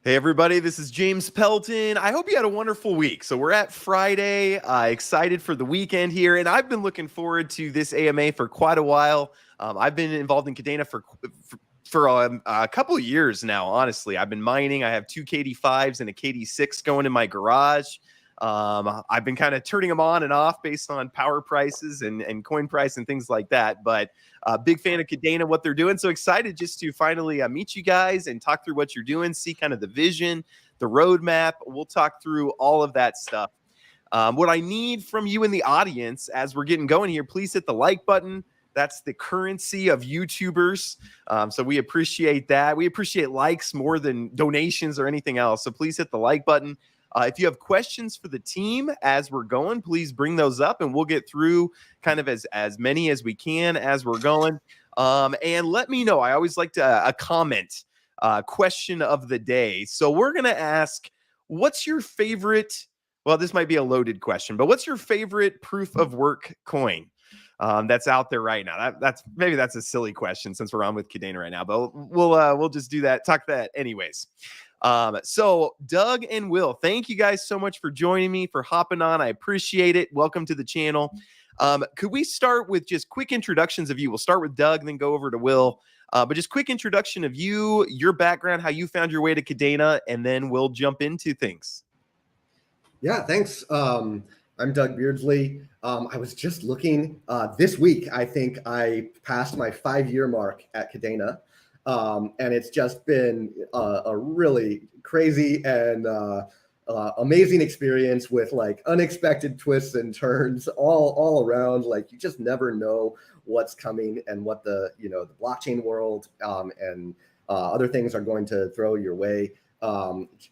Hey, everybody, this is James Pelton. I hope you had a wonderful week. So, we're at Friday, excited for the weekend here, and I've been looking forward to this AMA for quite a while. I've been involved in Kadena for a couple of years now, honestly. I've been mining. I have two KD5s and a KD6 going in my garage. I've been kind of turning them on and off based on power prices and coin price and things like that. But big fan of Kadena, what they're doing. So excited just to finally meet you guys and talk through what you're doing, see kind of the vision, the roadmap. We'll talk through all of that stuff. What I need from you in the audience as we're getting going here, please hit the like button. That's the currency of YouTubers. So we appreciate that. We appreciate likes more than donations or anything else. So please hit the like button. If you have questions for the team as we're going, please bring those up and we'll get through kind of as many as we can as we're going. And let me know. I always like to a comment question of the day. So we're going to ask, what's your favorite? Well, this might be a loaded question, but what's your favorite proof of work coin that's out there right now? That's maybe that's a silly question since we're on with Kadena right now, but we'll just do that. Talk that anyways. So Doug and Will, thank you guys so much for joining me, for hopping on. I appreciate it. Welcome to the channel. Could we start with just quick introductions of you? We'll start with Doug, then go over to Will. But just quick introduction of you, your background, how you found your way to Kadena, and then we'll jump into things. Yeah, thanks. I'm Doug Beardsley. I was just looking this week. I think I passed my 5-year mark at Kadena. And it's just been a really crazy and amazing experience with like unexpected twists and turns all around. Like you just never know what's coming and what the blockchain world and other things are going to throw your way.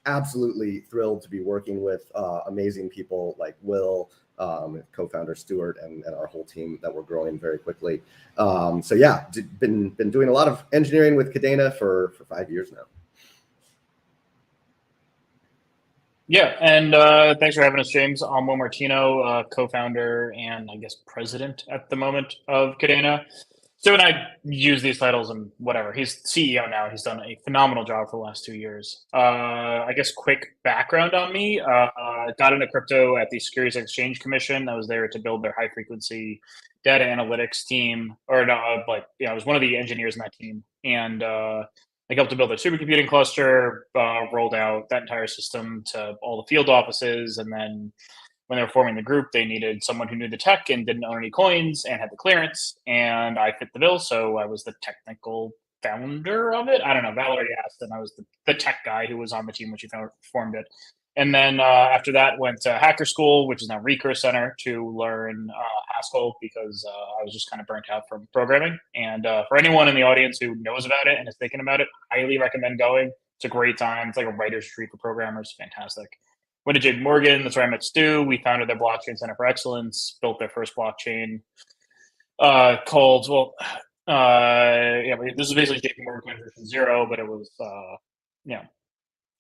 Absolutely thrilled to be working with amazing people like Will, co-founder Stuart, and our whole team that we're growing very quickly. So yeah, been doing a lot of engineering with Kadena for 5 years now. Yeah, and thanks for having us, James. I'm Will Martino, co-founder and I guess president at the moment of Kadena. So when I use these titles and whatever, he's CEO now. He's done a phenomenal job for the last 2 years. I guess quick background on me. Got into crypto at the Securities Exchange Commission. I was there to build their high frequency data analytics team, or no, I was one of the engineers in that team, and I helped to build a supercomputing cluster, rolled out that entire system to all the field offices, and then when they were forming the group, they needed someone who knew the tech and didn't own any coins and had the clearance, and I fit the bill, so I was the technical founder of it. I don't know, Valerie asked, and I was the tech guy who was on the team when she formed it. And then after that, went to Hacker School, which is now Recurse Center, to learn Haskell because I was just kind of burnt out from programming. And for anyone in the audience who knows about it and is thinking about it, highly recommend going. It's a great time. It's like a writer's retreat for programmers. Fantastic. Went to JP Morgan. That's where I met Stu. We founded their blockchain center for excellence, built their first blockchain called, this is basically JP Morgan version 0, but it was,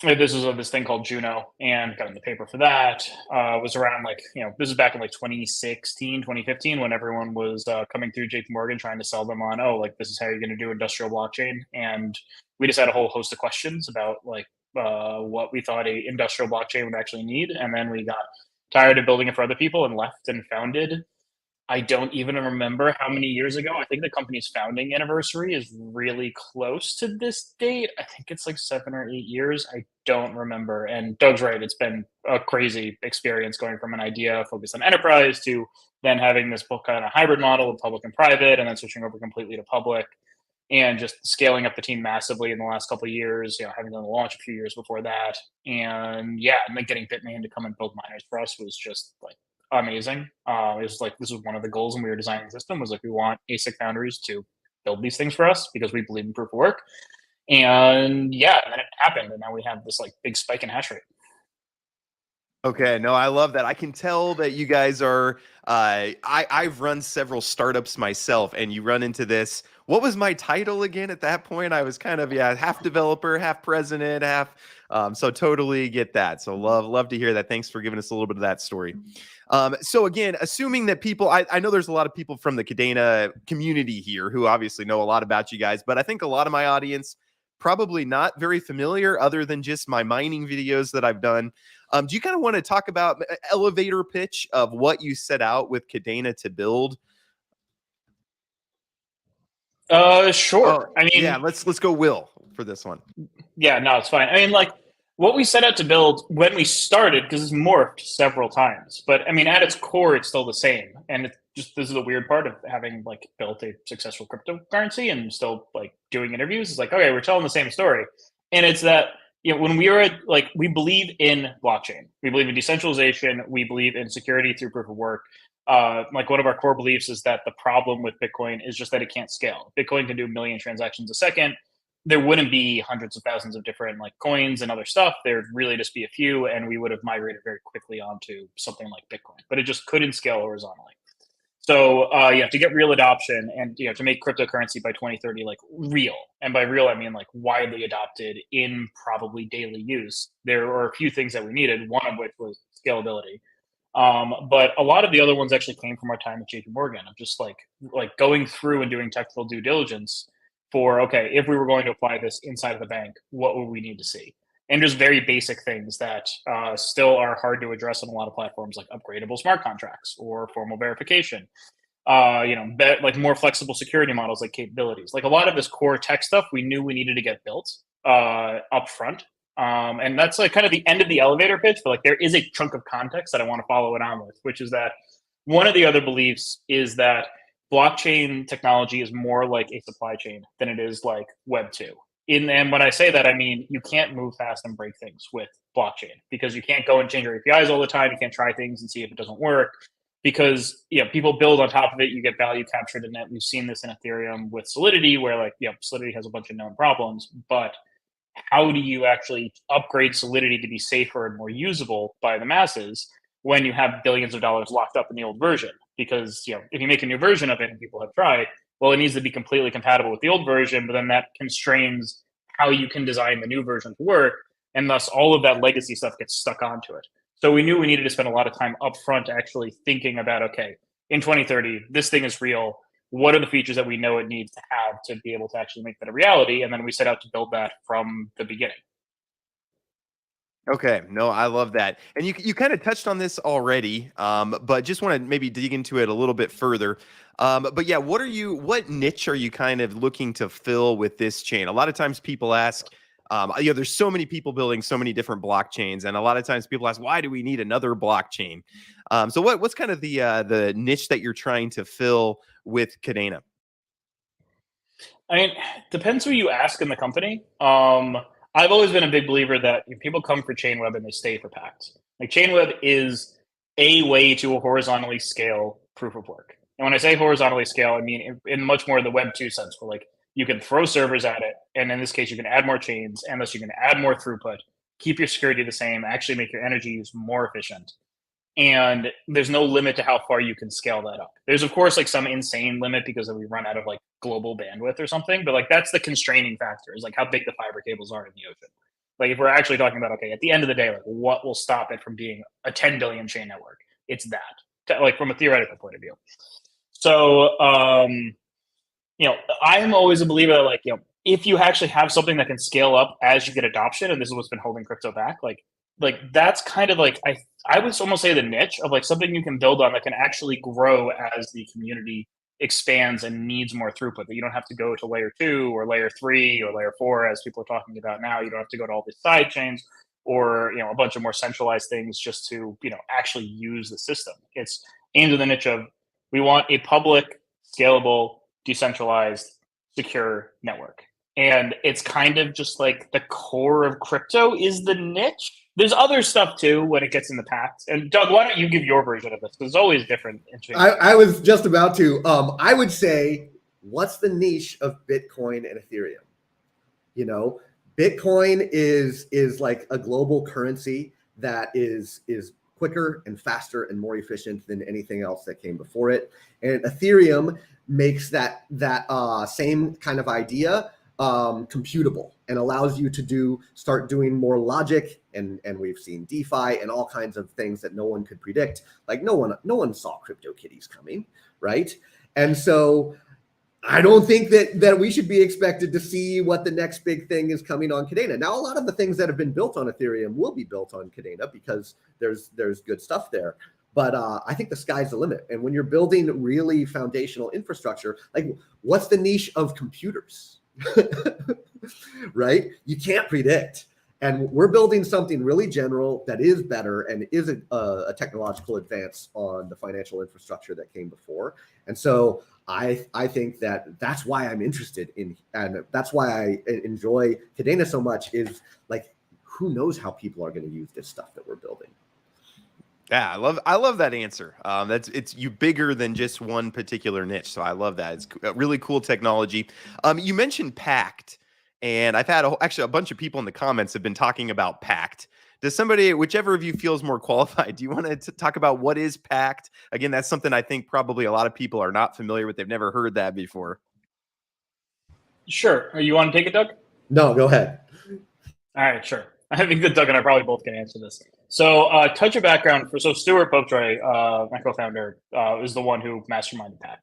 this is this thing called Juno, and got in the paper for that. Was around this is back in 2016, 2015, when everyone was coming through JP Morgan trying to sell them on, this is how you're going to do industrial blockchain. And we just had a whole host of questions about what we thought a industrial blockchain would actually need. And then we got tired of building it for other people and left and founded. I don't even remember how many years ago. I think the company's founding anniversary is really close to this date. I think it's 7 or 8 years. I don't remember. And Doug's right. It's been a crazy experience going from an idea focused on enterprise to then having this kind of hybrid model of public and private, and then switching over completely to public, and just scaling up the team massively in the last couple of years, having done the launch a few years before that. And then getting Bitmain to come and build miners for us was just amazing. It was this was one of the goals when we were designing the system, was we want ASIC foundries to build these things for us because we believe in proof of work. And then it happened, and now we have this big spike in hash rate. Okay, no, I love that. I can tell that you guys are, I've run several startups myself, and you run into this. What was my title again at that point? I was kind of, half developer, half president, half, so totally get that. So love to hear that. Thanks for giving us a little bit of that story. So again, assuming that people, I know there's a lot of people from the Kadena community here who obviously know a lot about you guys, but I think a lot of my audience probably not very familiar other than just my mining videos that I've done. Do you kind of want to talk about elevator pitch of what you set out with Kadena to build? Sure. I yeah, mean, let's go Will for this one. yeah, no, it's fine. I mean, like what we set out to build when we started, because it's morphed several times, but I mean, at its core, it's still the same. And it's just this is the weird part of having like built a successful cryptocurrency and still like doing interviews. It's like, okay, we're telling the same story, and it's that when we are like we believe in blockchain, we believe in decentralization, we believe in security through proof of work. Like one of our core beliefs is that the problem with Bitcoin is just that it can't scale. Bitcoin can do a million transactions a second. There wouldn't be hundreds of thousands of different like coins and other stuff. There'd really just be a few, and we would have migrated very quickly onto something like Bitcoin. But it just couldn't scale horizontally. So to get real adoption and to make cryptocurrency by 2030 like real, and by real I mean like widely adopted in probably daily use, there are a few things that we needed. One of which was scalability. But a lot of the other ones actually came from our time at JP Morgan of just like going through and doing technical due diligence for, okay, if we were going to apply this inside of the bank, what would we need to see? And just very basic things that still are hard to address on a lot of platforms, like upgradable smart contracts or formal verification. Like more flexible security models, like capabilities. Like a lot of this core tech stuff, we knew we needed to get built up front. And that's like kind of the end of the elevator pitch, but like there is a chunk of context that I want to follow it on with, which is that one of the other beliefs is that blockchain technology is more like a supply chain than it is like Web 2. And when I say that, I mean you can't move fast and break things with blockchain because you can't go and change your APIs all the time. You can't try things and see if it doesn't work because people build on top of it. You get value captured in it. We've seen this in Ethereum with Solidity, where like Solidity has a bunch of known problems, but how do you actually upgrade Solidity to be safer and more usable by the masses when you have billions of dollars locked up in the old version? Because if you make a new version of it and people have tried, well, it needs to be completely compatible with the old version, but then that constrains how you can design the new version to work, and thus all of that legacy stuff gets stuck onto it. So we knew we needed to spend a lot of time upfront actually thinking about, okay, in 2030, this thing is real. What are the features that we know it needs to have to be able to actually make that a reality? And then we set out to build that from the beginning. Okay, no, I love that. And you kind of touched on this already, but just want to maybe dig into it a little bit further. But yeah, what niche are you kind of looking to fill with this chain? A lot of times people ask, there's so many people building so many different blockchains, and a lot of times people ask, why do we need another blockchain? So what's kind of the niche that you're trying to fill with Kadena? I mean, depends who you ask in the company. I've always been a big believer that if people come for Chainweb and they stay for Pact. Like Chainweb is a way to horizontally scale proof of work. And when I say horizontally scale, I mean in much more the Web 2 sense, where like you can throw servers at it, and in this case, you can add more chains, and thus you can add more throughput, keep your security the same, actually make your energy use more efficient. And there's no limit to how far you can scale that up. There's of course like some insane limit because we run out of like global bandwidth or something, but like that's the constraining factor is like how big the fiber cables are in the ocean. Like if we're actually talking about, okay, at the end of the day, like what will stop it from being a 10 billion chain network? It's that, like from a theoretical point of view. So I'm always a believer that like if you actually have something that can scale up as you get adoption, and this is what's been holding crypto back, like that's kind of like I would almost say the niche of like something you can build on that can actually grow as the community expands and needs more throughput. That you don't have to go to layer 2 or layer 3 or layer 4 as people are talking about now. You don't have to go to all these side chains or a bunch of more centralized things just to actually use the system. It's aimed at the niche of we want a public, scalable, decentralized, secure network. And it's kind of just like the core of crypto is the niche. There's other stuff too when it gets in the Pact. And Doug, why don't you give your version of this? Because it's always different. I was just about to. I would say, what's the niche of Bitcoin and Ethereum? Bitcoin is like a global currency that is quicker and faster and more efficient than anything else that came before it. And Ethereum makes that same kind of idea computable and allows you to start doing more logic. And we've seen DeFi and all kinds of things that no one could predict. Like no one saw CryptoKitties coming, right? And so I don't think that we should be expected to see what the next big thing is coming on Kadena. Now, a lot of the things that have been built on Ethereum will be built on Kadena because there's good stuff there. But I think the sky's the limit. And when you're building really foundational infrastructure, like what's the niche of computers, right? You can't predict. And we're building something really general that is better and is a technological advance on the financial infrastructure that came before. And so I think that's why I'm interested in, and that's why I enjoy Kadena so much, is like, who knows how people are going to use this stuff that we're building. Yeah, I love that answer. It's you bigger than just one particular niche. So I love that. It's a really cool technology. You mentioned Pact, and I've had actually a bunch of people in the comments have been talking about Pact. Does somebody, whichever of you feels more qualified, do you want to talk about what is Pact? Again, that's something I think probably a lot of people are not familiar with. They've never heard that before. Sure. You want to take it, Doug? No, go ahead. All right, sure. I think that Doug and I probably both can answer this. So, touch of background so Stuart Popejoy, my co-founder, is the one who masterminded Pact.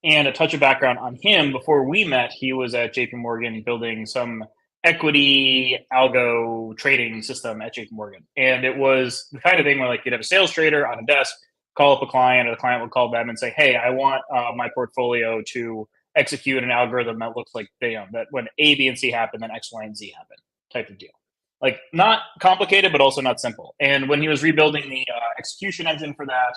And a touch of background on him: before we met, he was at JP Morgan building some equity algo trading system at JP Morgan. And it was the kind of thing where like you'd have a sales trader on a desk, call up a client, or the client would call them and say, hey, I want my portfolio to execute an algorithm that looks like that when A, B, and C happen, then X, Y, and Z happen, type of deal. Like not complicated, but also not simple. And when he was rebuilding the execution engine for that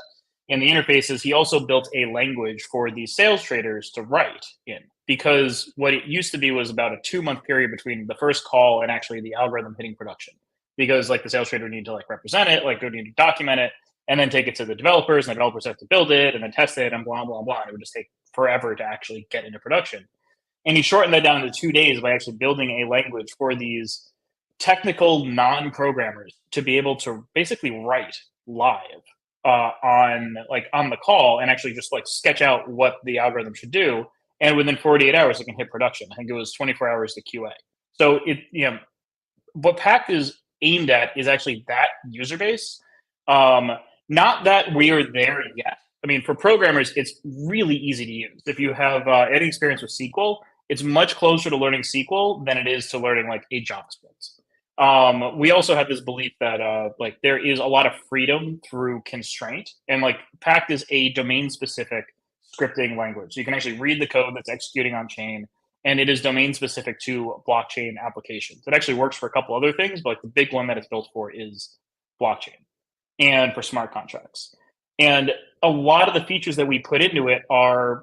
and the interfaces, he also built a language for the sales traders to write in, because what it used to be was about a 2-month period between the first call and actually the algorithm hitting production. Because like the sales trader would need to like represent it, like they would need to document it, and then take it to the developers, and the developers have to build it and then test it and blah, blah, blah. And it would just take forever to actually get into production. And he shortened that down to 2 days by actually building a language for these technical non-programmers to be able to basically write live on the call and actually just like sketch out what the algorithm should do. And within 48 hours, it can hit production. I think it was 24 hours to QA. So what Pact is aimed at is actually that user base. Not that we are there yet. I mean, for programmers, it's really easy to use. If you have any experience with SQL, it's much closer to learning SQL than it is to learning like a JavaScript. We also have this belief that there is a lot of freedom through constraint, and like Pact is a domain-specific scripting language. So you can actually read the code that's executing on chain, and it is domain-specific to blockchain applications. It actually works for a couple other things, but like the big one that it's built for is blockchain and for smart contracts. And a lot of the features that we put into it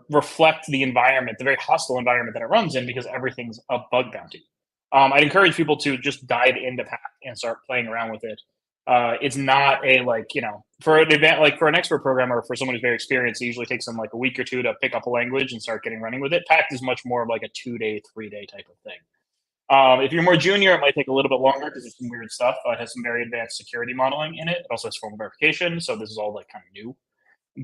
reflect the environment, the very hostile environment that it runs in, because everything's a bug bounty. I'd encourage people to just dive into Pact and start playing around with it. It's not for an event, like for an expert programmer, for someone who's very experienced, it usually takes them like a week or two to pick up a language and start getting running with it. Pact is much more of like a 2-day, 3-day type of thing. If you're more junior, it might take a little bit longer because there's some weird stuff. It has some very advanced security modeling in it. It also has formal verification, so this is all like kind of new.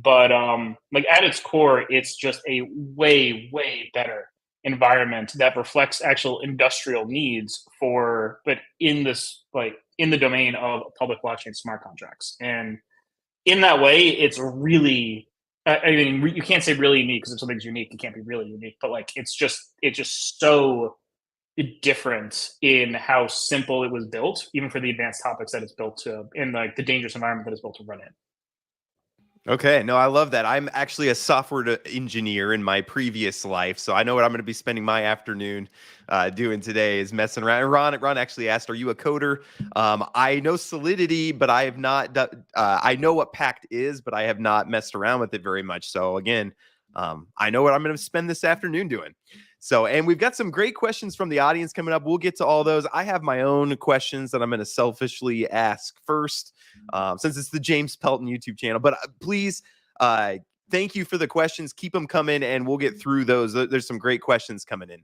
But at its core, it's just a way, way better environment that reflects actual industrial needs but in this in the domain of public blockchain smart contracts. And in that way, it's really, I mean, you can't say really unique, because if something's unique, it can't be really unique, but like it's just so different in how simple it was built, even for the advanced topics that it's built to, in like the dangerous environment that it's built to run in. Okay, no, I love that. I'm actually a software engineer in my previous life, so I know what I'm going to be spending my afternoon doing today is messing around. Ron actually asked, "Are you a coder?" I know Solidity, but I have not. I know what Pact is, but I have not messed around with it very much. So again, I know what I'm going to spend this afternoon doing. So, and we've got some great questions from the audience coming up. We'll get to all those. I have my own questions that I'm going to selfishly ask first, since it's the James Pelton YouTube channel. But please, thank you for the questions. Keep them coming, and we'll get through those. There's some great questions coming in.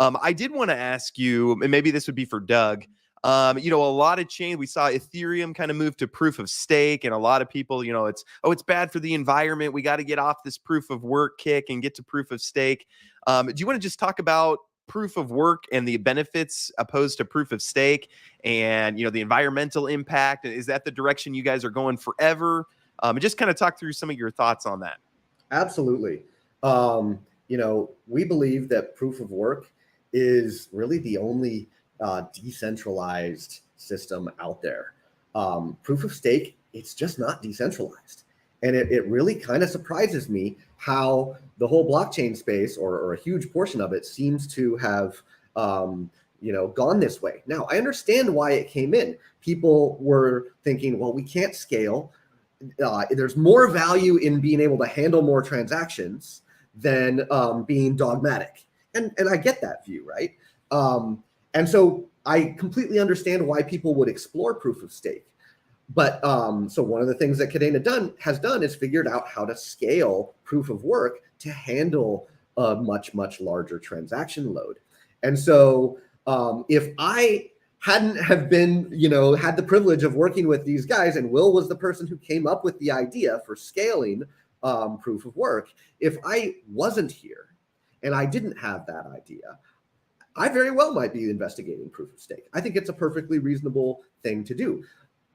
I did want to ask you, and maybe this would be for Doug. A lot of chain, we saw Ethereum kind of move to proof of stake, and a lot of people, it's bad for the environment. We got to get off this proof of work kick and get to proof of stake. Do you want to just talk about proof of work and the benefits opposed to proof of stake, and the environmental impact? Is that the direction you guys are going forever? Just kind of talk through some of your thoughts on that. Absolutely. we believe that proof of work is really the only decentralized system out there. Proof of stake, it's just not decentralized. And it really kind of surprises me how the whole blockchain space, or a huge portion of it, seems to have gone this way. Now, I understand why it came in. People were thinking, well, we can't scale. There's more value in being able to handle more transactions than being dogmatic. And I get that view, right? And so I completely understand why people would explore proof of stake. But so one of the things that Kadena has done is figured out how to scale proof of work to handle a much, much larger transaction load. And so if I hadn't have been, had the privilege of working with these guys, and Will was the person who came up with the idea for scaling proof of work, if I wasn't here and I didn't have that idea, I very well might be investigating proof of stake. I think it's a perfectly reasonable thing to do.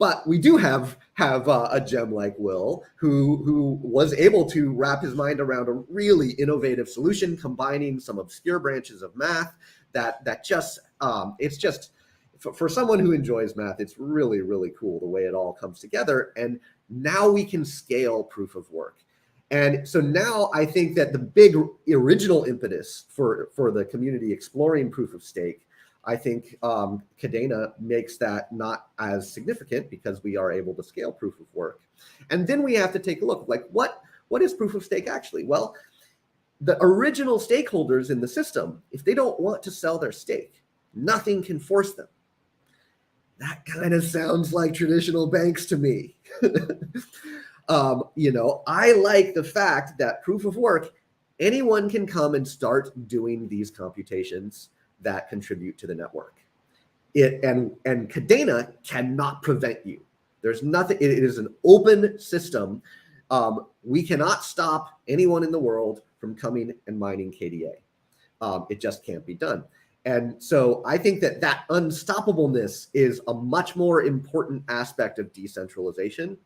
But we do have a gem like Will who was able to wrap his mind around a really innovative solution, combining some obscure branches of math that just it's just for someone who enjoys math, it's really, really cool the way it all comes together. And now we can scale proof of work. And so now I think that the big original impetus for the community exploring proof of stake, I think Kadena makes that not as significant because we are able to scale proof of work. And then we have to take a look, like what is proof of stake actually? Well, the original stakeholders in the system, if they don't want to sell their stake, nothing can force them. That kind of sounds like traditional banks to me. I like the fact that proof of work, anyone can come and start doing these computations that contribute to the network. And Kadena cannot prevent you. There's nothing, it is an open system. We cannot stop anyone in the world from coming and mining KDA. It just can't be done. And so I think that unstoppableness is a much more important aspect of decentralization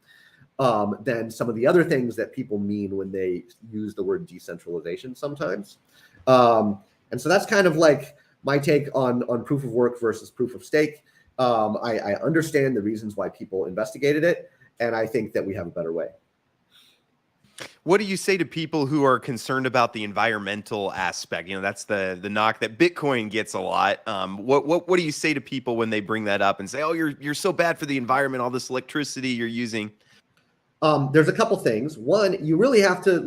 than some of the other things that people mean when they use the word decentralization sometimes. And so that's kind of like my take on proof of work versus proof of stake. I understand the reasons why people investigated it, and I think that we have a better way. What do you say to people who are concerned about the environmental aspect? That's the knock that Bitcoin gets a lot. What do you say to people when they bring that up and say, "Oh, you're so bad for the environment, all this electricity you're using"? There's a couple things. One, you really have to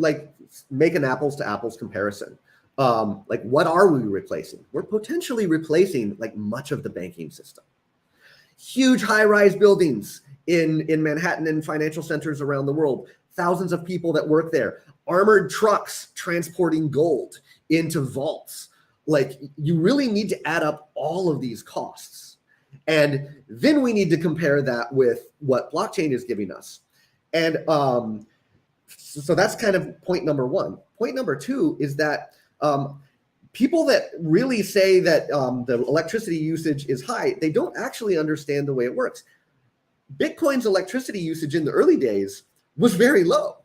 make an apples to apples comparison. What are we replacing? We're potentially replacing much of the banking system. Huge high-rise buildings in Manhattan and financial centers around the world. Thousands of people that work there. Armored trucks transporting gold into vaults. You really need to add up all of these costs. And then we need to compare that with what blockchain is giving us. And so that's kind of point number one. Point number two is that people that really say that the electricity usage is high, they don't actually understand the way it works. Bitcoin's electricity usage in the early days was very low.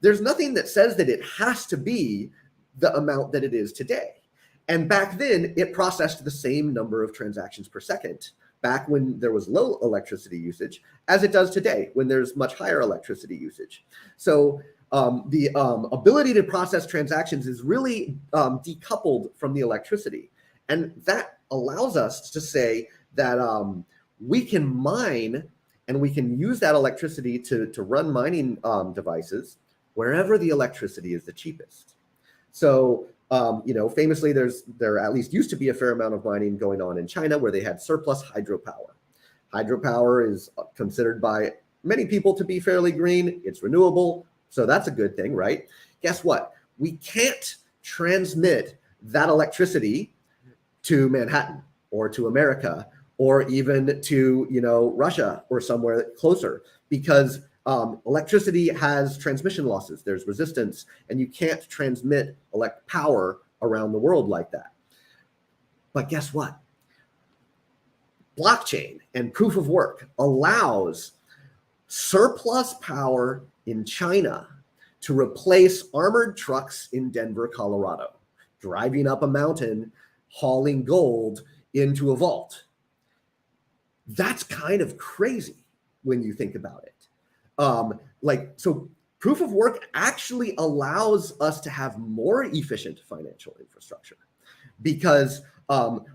There's nothing that says that it has to be the amount that it is today. And back then, it processed the same number of transactions per second back when there was low electricity usage as it does today when there's much higher electricity usage. So the ability to process transactions is really decoupled from the electricity. And that allows us to say that we can mine and we can use that electricity to run mining devices wherever the electricity is the cheapest. So, famously, there at least used to be a fair amount of mining going on in China where they had surplus hydropower. Hydropower is considered by many people to be fairly green. It's renewable. So that's a good thing, right? Guess what? We can't transmit that electricity to Manhattan or to America or even to Russia or somewhere closer because electricity has transmission losses. There's resistance, and you can't transmit power around the world like that. But guess what? Blockchain and proof of work allows surplus power in China to replace armored trucks in Denver, Colorado, driving up a mountain, hauling gold into a vault. That's kind of crazy when you think about it. So proof of work actually allows us to have more efficient financial infrastructure because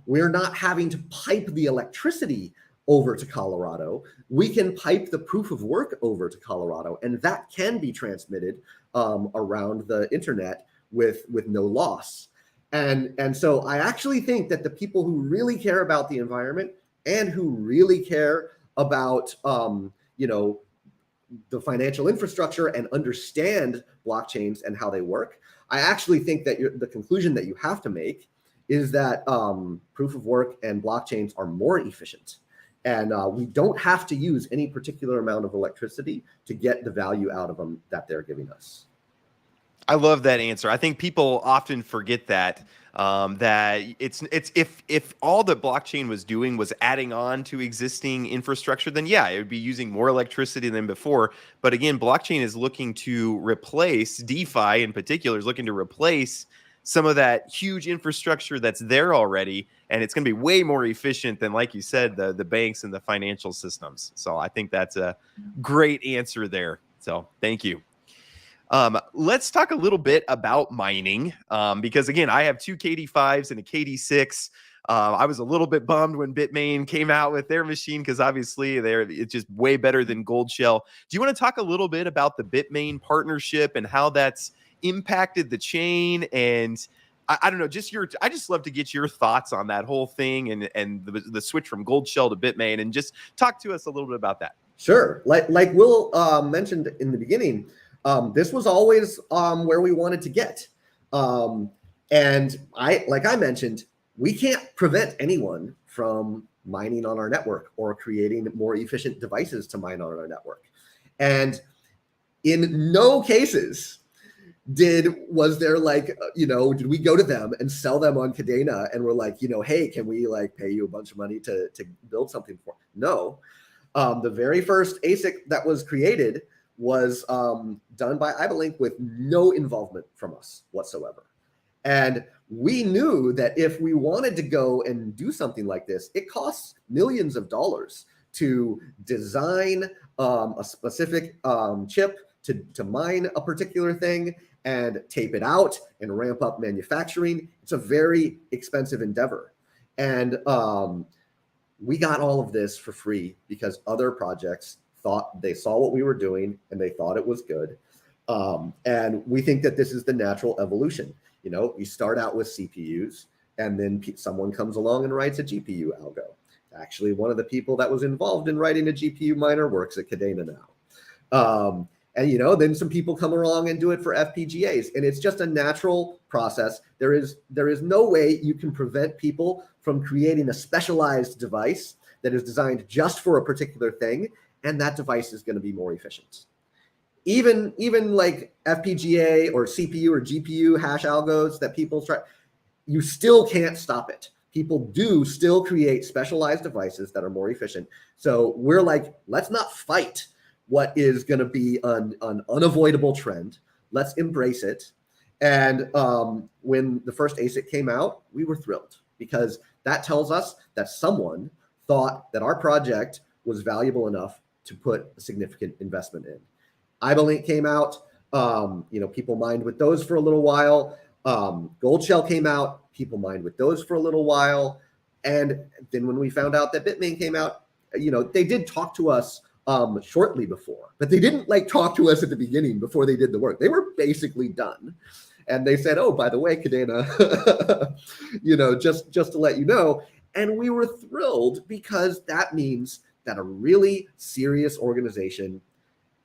we're not having to pipe the electricity over to Colorado. We can pipe the proof of work over to Colorado, and that can be transmitted around the internet with no loss. And so I actually think that the people who really care about the environment and who really care about the financial infrastructure and understand blockchains and how they work, I actually think that the conclusion that you have to make is that proof of work and blockchains are more efficient. And we don't have to use any particular amount of electricity to get the value out of them that they're giving us. I love that answer. I think people often forget that that it's if all the blockchain was doing was adding on to existing infrastructure, then yeah, it would be using more electricity than before. But again, blockchain is looking to replace DeFi in particular is looking to replace some of that huge infrastructure that's there already, and it's going to be way more efficient than, like you said, the banks and the financial systems. So I think that's a great answer there. So thank you. Let's talk a little bit about mining because, again, I have two KD5s and a KD6. I was a little bit bummed when Bitmain came out with their machine because obviously it's just way better than Gold Shell. Do you want to talk a little bit about the Bitmain partnership and how that's impacted the chain? And I don't know, I just love to get your thoughts on that whole thing and the switch from Gold Shell to Bitmain, and just talk to us a little bit about that. Sure. Like Will mentioned in the beginning, this was always where we wanted to get. And like I mentioned, we can't prevent anyone from mining on our network or creating more efficient devices to mine on our network. And in no cases did we go to them and sell them on Kadena and we're like, hey, can we pay you a bunch of money to build something for? No. The very first ASIC that was created was done by Ibalink with no involvement from us whatsoever. And we knew that if we wanted to go and do something like this, it costs millions of dollars to design a specific chip to mine a particular thing and tape it out and ramp up manufacturing. It's a very expensive endeavor. And we got all of this for free because other projects thought they saw what we were doing and they thought it was good. And we think that this is the natural evolution. We start out with CPUs and then someone comes along and writes a GPU algo. Actually, one of the people that was involved in writing a GPU miner works at Kadena now. And then some people come along and do it for FPGAs, and it's just a natural process. There is no way you can prevent people from creating a specialized device that is designed just for a particular thing, and that device is going to be more efficient. Even like FPGA or CPU or GPU hash algos that people try, you still can't stop it. People do still create specialized devices that are more efficient. So we're like, let's not fight what is going to be an unavoidable trend. Let's embrace it. And when the first ASIC came out, we were thrilled because that tells us that someone thought that our project was valuable enough to put a significant investment in. Ibalink came out, people mined with those for a little while. Gold Shell came out, people mined with those for a little while. And then when we found out that Bitmain came out, they did talk to us shortly before, but they didn't talk to us at the beginning before they did the work. They were basically done. And they said, oh, by the way, Kadena, just to let you know. And we were thrilled because that means that a really serious organization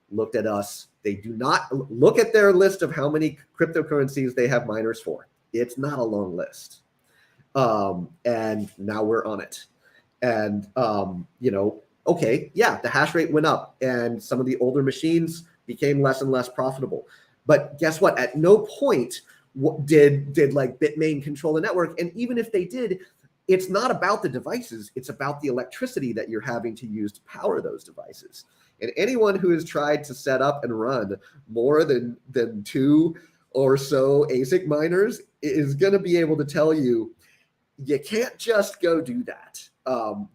looked at us. They do not look at their list of how many cryptocurrencies they have miners for. It's not a long list. And now we're on it. And, okay, yeah, the hash rate went up and some of the older machines became less and less profitable. But guess what? At no point did Bitmain control the network. And even if they did, it's not about the devices, it's about the electricity that you're having to use to power those devices. And anyone who has tried to set up and run more than 2 or so ASIC miners is going to be able to tell you, you can't just go do that.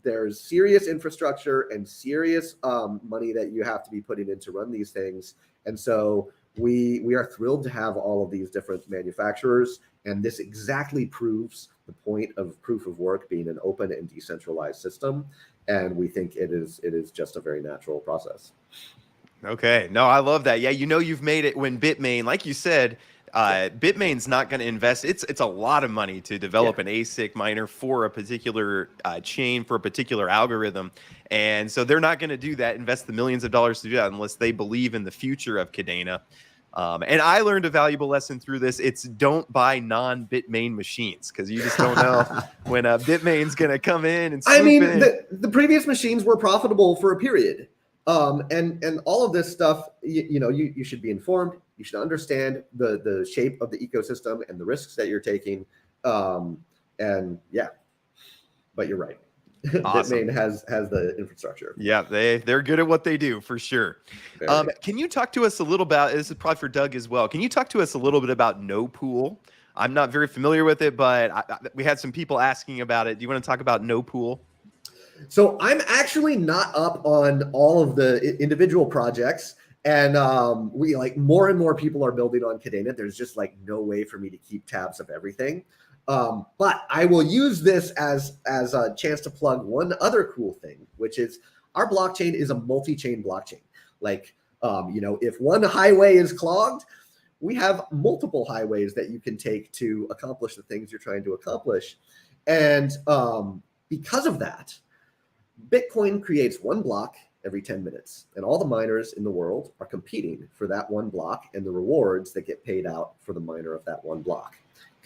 There's serious infrastructure and serious money that you have to be putting in to run these things. And so we are thrilled to have all of these different manufacturers. And this exactly proves the point of proof of work being an open and decentralized system. And we think it is just a very natural process. Okay. No, I love that. Yeah, you've made it when Bitmain, like you said, Bitmain's not going to invest. It's a lot of money to develop an ASIC miner for a particular chain, for a particular algorithm. And so they're not going to do that, invest the millions of dollars to do that unless they believe in the future of Kadena. And I learned a valuable lesson through this. It's don't buy non-Bitmain machines because you just don't know when Bitmain's going to come in and swoop in. The previous machines were profitable for a period. And all of this stuff, you should be informed. You should understand the shape of the ecosystem and the risks that you're taking. And yeah, but you're right. Awesome. Bitmain has the infrastructure. Yeah, they're good at what they do for sure. Can you talk to us a little about, this is probably for Doug as well. Can you talk to us a little bit about NoPool? I'm not very familiar with it, but we had some people asking about it. Do you want to talk about NoPool? So I'm actually not up on all of the individual projects, and we more and more people are building on Kadena. There's just no way for me to keep tabs of everything. But I will use this as a chance to plug one other cool thing, which is our blockchain is a multi-chain blockchain. If one highway is clogged, we have multiple highways that you can take to accomplish the things you're trying to accomplish. And because of that, Bitcoin creates one block every 10 minutes, and all the miners in the world are competing for that one block and the rewards that get paid out for the miner of that one block.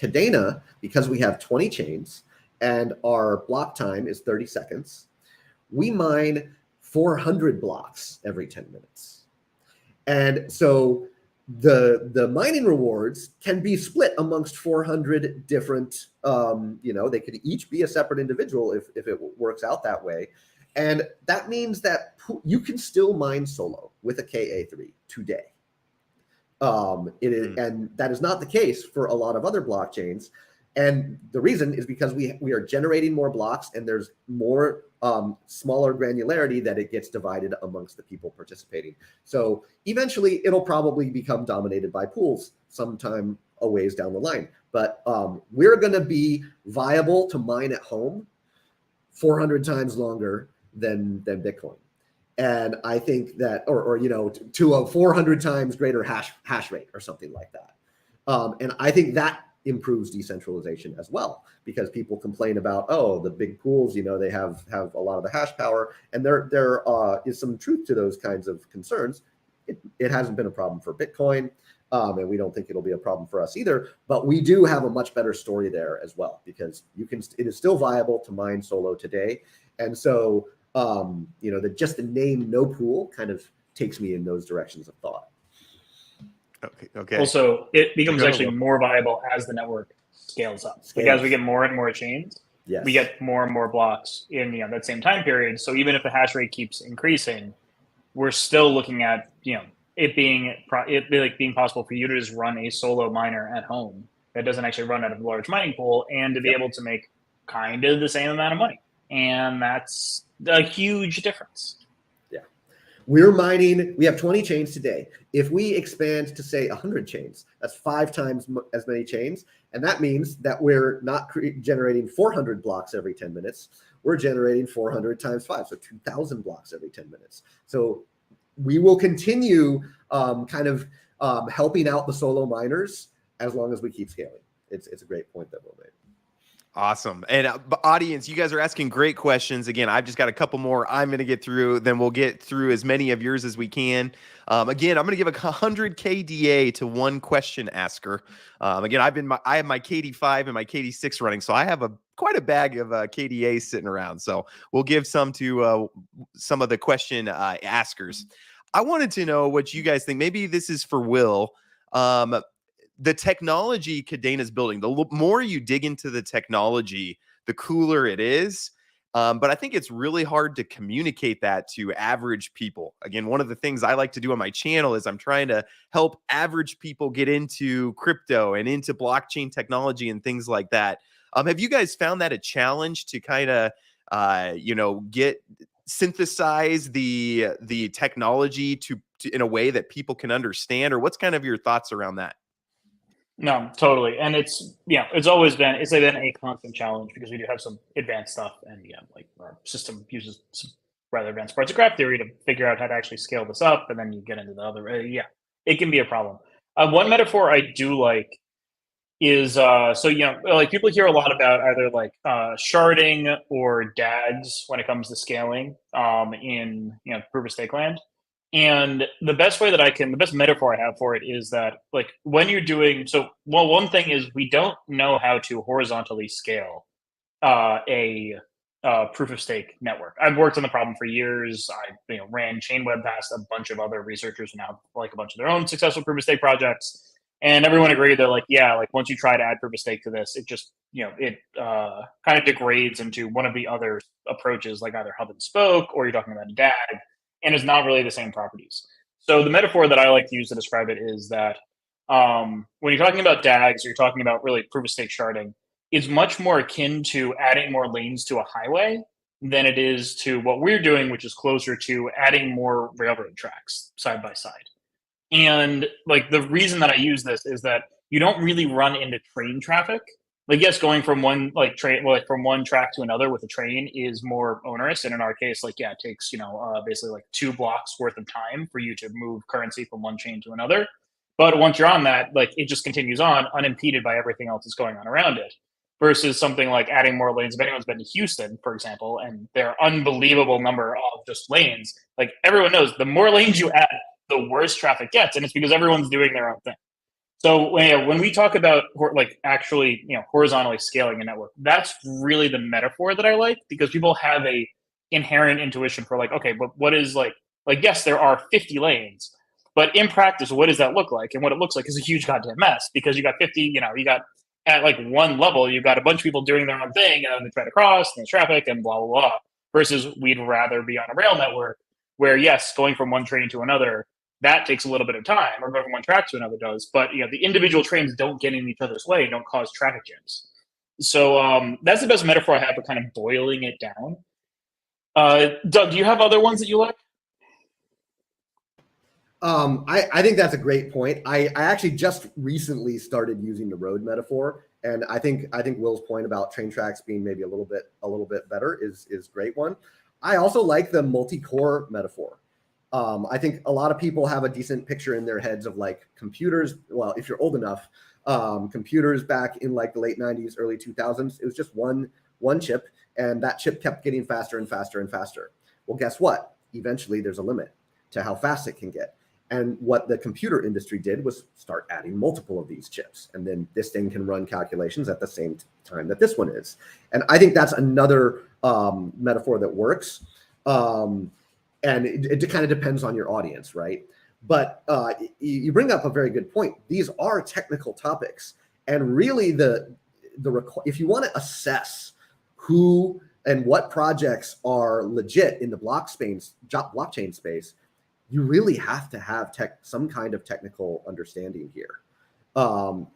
Kadena, because we have 20 chains and our block time is 30 seconds, we mine 400 blocks every 10 minutes. And so the mining rewards can be split amongst 400 different, they could each be a separate individual if it works out that way. And that means that you can still mine solo with a KA3 today. And that is not the case for a lot of other blockchains. And the reason is because we are generating more blocks and there's more smaller granularity that it gets divided amongst the people participating. So eventually it'll probably become dominated by pools sometime a ways down the line. But we're going to be viable to mine at home 400 times longer than Bitcoin. And I think that, or to a 400 times greater hash rate or something like that. And I think that improves decentralization as well, because people complain about, the big pools, they have a lot of the hash power, and there is some truth to those kinds of concerns. It hasn't been a problem for Bitcoin, and we don't think it'll be a problem for us either. But we do have a much better story there as well, because it is still viable to mine solo today, and so just the name NoPool kind of takes me in those directions of thought. Okay. Also, it becomes actually more viable as the network scales up. As we get more and more chains, we get more and more blocks in that same time period. So even if the hash rate keeps increasing, we're still looking at it being possible for you to just run a solo miner at home that doesn't actually run out of a large mining pool, and to be able to make kind of the same amount of money. And that's a huge difference. We're mining, we have 20 chains today. If we expand to say 100 chains, that's 5 times as many chains. And that means that we're not generating 400 blocks every 10 minutes. We're generating 400 times 5, so 2,000 blocks every 10 minutes. So we will continue helping out the solo miners as long as we keep scaling. It's a great point that Will made. Awesome. And audience, you guys are asking great questions. Again, I've just got a couple more I'm going to get through. Then we'll get through as many of yours as we can. Again, I'm going to give 100 KDA to one question asker. Again, I have my KD5 and my KD6 running, so I have quite a bag of KDA sitting around. So we'll give some to some of the question askers. I wanted to know what you guys think. Maybe this is for Will. The technology Kadena's building, the more you dig into the technology, the cooler it is. But I think it's really hard to communicate that to average people. Again, one of the things I like to do on my channel is I'm trying to help average people get into crypto and into blockchain technology and things like that. Have you guys found that a challenge to kind of, get synthesize the technology to in a way that people can understand? Or what's kind of your thoughts around that? No, totally. And it's always been a constant challenge because we do have some advanced stuff, and like our system uses some rather advanced parts of graph theory to figure out how to actually scale this up, and then you get into the other. It can be a problem. One metaphor I do like is like people hear a lot about either like sharding or DAGs when it comes to scaling in proof of stake land. And the best metaphor I have for it is that, like, when you're doing one thing is we don't know how to horizontally scale a proof of stake network. I've worked on the problem for years. I ran Chainweb past a bunch of other researchers who now have like a bunch of their own successful proof of stake projects, and everyone agreed that, like, like once you try to add proof of stake to this, it just it kind of degrades into one of the other approaches, like either hub and spoke or you're talking about a DAG, and it's not really the same properties. So the metaphor that I like to use to describe it is that when you're talking about DAGs, or you're talking about really proof of stake sharding, is much more akin to adding more lanes to a highway than it is to what we're doing, which is closer to adding more railroad tracks side by side. And like the reason that I use this is that you don't really run into train traffic. Like, yes, going from one from one track to another with a train is more onerous, and in our case, it takes basically like 2 blocks worth of time for you to move currency from one chain to another. But once you're on that, like, it just continues on unimpeded by everything else that's going on around it. Versus something like adding more lanes. If anyone's been to Houston, for example, and there are unbelievable number of just lanes, like everyone knows, the more lanes you add, the worse traffic gets, and it's because everyone's doing their own thing. So when we talk about like actually horizontally scaling a network, that's really the metaphor that I like, because people have a inherent intuition for like, okay, but what is like yes, there are 50 lanes, but in practice, what does that look like? And what it looks like is a huge goddamn mess, because you got 50, you got at like one level, you've got a bunch of people doing their own thing, and then they try to cross, and there's traffic, and blah, blah, blah. Versus we'd rather be on a rail network where, yes, going from one train to another, that takes a little bit of time, or going from one track to another does. But the individual trains don't get in each other's way and don't cause traffic jams. So that's the best metaphor I have for kind of boiling it down. Doug, do you have other ones that you like? I think that's a great point. I actually just recently started using the road metaphor, and I think Will's point about train tracks being maybe a little bit better is a great one. I also like the multi-core metaphor. I think a lot of people have a decent picture in their heads of like computers. Well, if you're old enough, computers back in like the late 90s, early 2000s, it was just one chip, and that chip kept getting faster and faster and faster. Well, guess what? Eventually, there's a limit to how fast it can get. And what the computer industry did was start adding multiple of these chips. And then this thing can run calculations at the same time that this one is. And I think that's another metaphor that works. And it kind of depends on your audience, right? But you bring up a very good point. These are technical topics. And really, if you want to assess who and what projects are legit in the blockchain space, you really have to have some kind of technical understanding here. And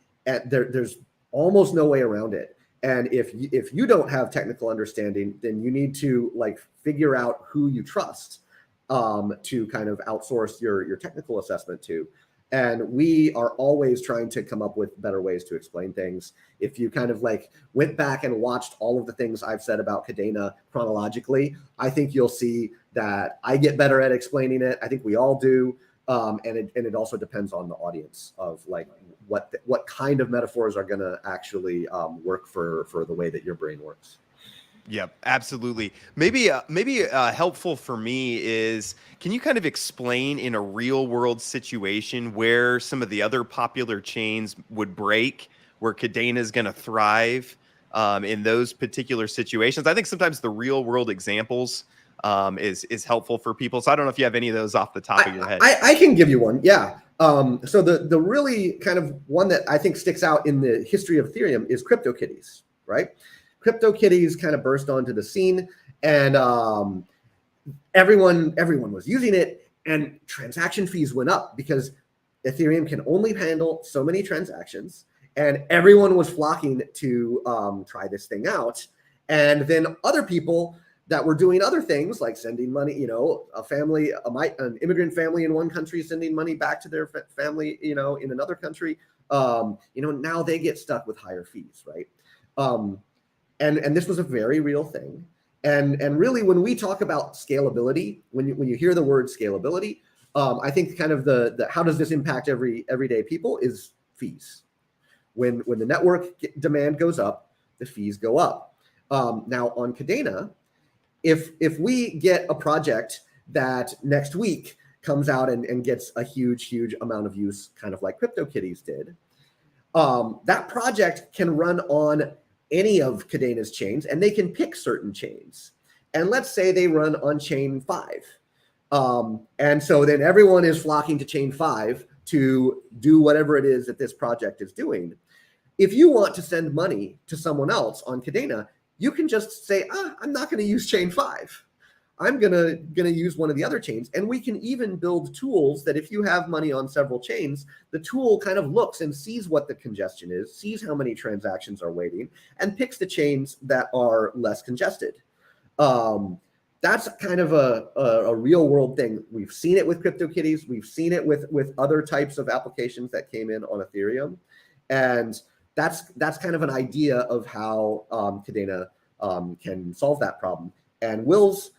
there's almost no way around it. And if you don't have technical understanding, then you need to like figure out who you trust to kind of outsource your technical assessment to. And we are always trying to come up with better ways to explain things. If you kind of like went back and watched all of the things I've said about Kadena chronologically, I think you'll see that I get better at explaining it. I think we all do. And it also depends on the audience of like what kind of metaphors are going to actually work for the way that your brain works. Yep, absolutely. Maybe helpful for me is, can you kind of explain in a real world situation where some of the other popular chains would break, where Kadena is going to thrive in those particular situations? I think sometimes the real world examples is helpful for people. So I don't know if you have any of those off the top of your head. I can give you one. Yeah. So the really kind of one that I think sticks out in the history of Ethereum is CryptoKitties, right? CryptoKitties kind of burst onto the scene, and everyone was using it, and transaction fees went up because Ethereum can only handle so many transactions, and everyone was flocking to try this thing out. And then other people that were doing other things like sending money, you know, an immigrant family in one country sending money back to their family, you know, in another country, you know, now they get stuck with higher fees, right? And this was a very real thing. And really, when we talk about scalability, when you hear the word scalability, I think kind of the how does this impact everyday people is fees. When the network demand goes up, the fees go up. Now on Kadena, if we get a project that next week comes out and gets a huge amount of use, kind of like CryptoKitties did, that project can run on any of Kadena's chains, and they can pick certain chains. And let's say they run on chain 5. And so then everyone is flocking to chain 5 to do whatever it is that this project is doing. If you want to send money to someone else on Kadena, you can just say, I'm not going to use chain 5. I'm gonna use one of the other chains. And we can even build tools that if you have money on several chains, the tool kind of looks and sees what the congestion is, sees how many transactions are waiting, and picks the chains that are less congested. That's kind of a real world thing. We've seen it with CryptoKitties. We've seen it with other types of applications that came in on Ethereum. And that's kind of an idea of how Kadena can solve that problem. And Will's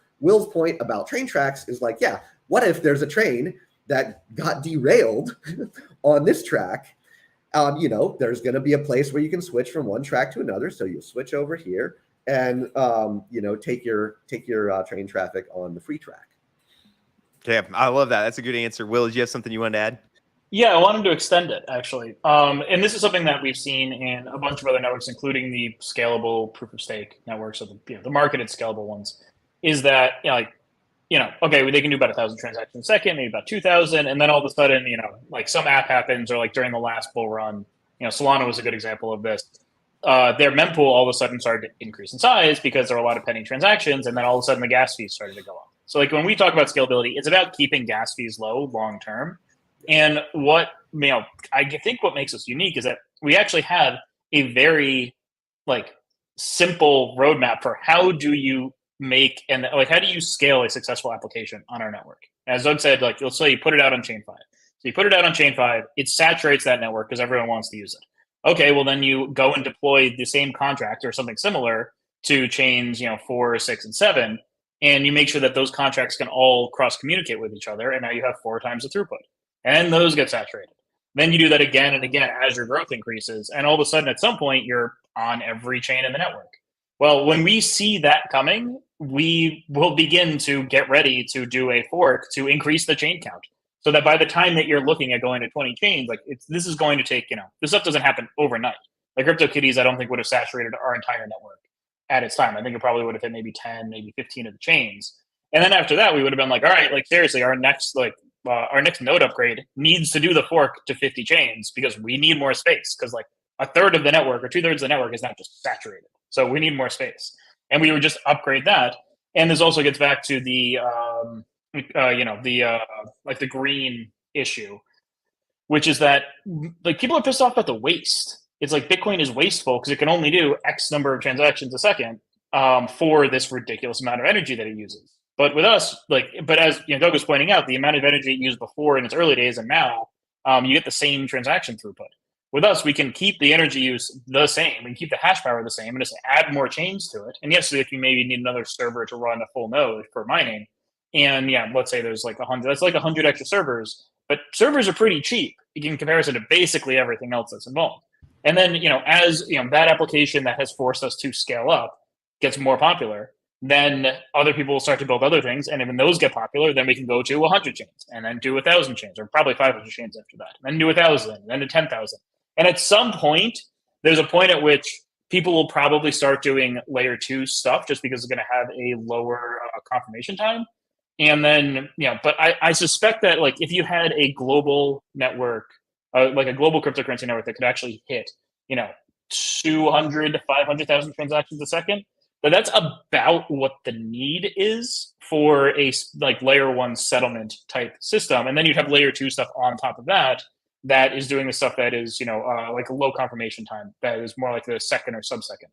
point about train tracks is like, yeah, what if there's a train that got derailed on this track? You know, there's going to be a place where you can switch from one track to another. So you'll switch over here and, you know, take your train traffic on the free track. Okay, I love that. That's a good answer. Will, did you have something you wanted to add? Yeah, I wanted to extend it, actually. And this is something that we've seen in a bunch of other networks, including the scalable proof of stake networks, or the marketed scalable ones, is that, okay, they can do about 1,000 transactions a second, maybe about 2,000, and then all of a sudden, like some app happens, or like during the last bull run, Solana was a good example of this. Their mempool all of a sudden started to increase in size because there were a lot of pending transactions, and then all of a sudden the gas fees started to go up. So like when we talk about scalability, it's about keeping gas fees low long term. And what I think what makes us unique is that we actually have a very simple roadmap for how do you make and how do you scale a successful application on our network. As Doug said, let's say you put it out on chain 5. So you put it out on chain 5, it saturates that network because everyone wants to use it. Okay, well then you go and deploy the same contract or something similar to chains 4, 6, and 7, and you make sure that those contracts can all cross communicate with each other, and now you have 4 times the throughput. And those get saturated. Then you do that again and again as your growth increases. And all of a sudden, at some point, you're on every chain in the network. Well, when we see that coming, we will begin to get ready to do a fork to increase the chain count. So that by the time that you're looking at going to 20 chains, this is going to take, this stuff doesn't happen overnight. Like CryptoKitties, I don't think would have saturated our entire network at its time. I think it probably would have hit maybe 10, maybe 15 of the chains. And then after that, we would have been like, all right, seriously, our next node upgrade needs to do the fork to 50 chains because we need more space because a third of the network or 2/3 of the network is not just saturated. So we need more space. And we would just upgrade that. And this also gets back to the, the green issue, which is that people are pissed off about the waste. It's like Bitcoin is wasteful because it can only do X number of transactions a second for this ridiculous amount of energy that it uses. But with us, but as Doug was pointing out, the amount of energy it used before in its early days and now, you get the same transaction throughput. With us, we can keep the energy use the same, we can keep the hash power the same, and just add more chains to it. And yes, if you maybe need another server to run a full node for mining, and let's say there's 100, that's 100 extra servers, but servers are pretty cheap in comparison to basically everything else that's involved. And then, as that application that has forced us to scale up gets more popular, then other people will start to build other things. And when those get popular, then we can go to 100 chains and then do 1,000 chains, or probably 500 chains after that, and then do 1,000, then to 10,000. And at some point, there's a point at which people will probably start doing layer 2 stuff just because it's going to have a lower confirmation time. And then, but I suspect that if you had a global network, a global cryptocurrency network that could actually hit, 200 to 500,000 transactions a second. But that's about what the need is for a like layer one settlement type system. And then you'd have layer two stuff on top of that that is doing the stuff that is, like a low confirmation time that is more like the second or sub-second.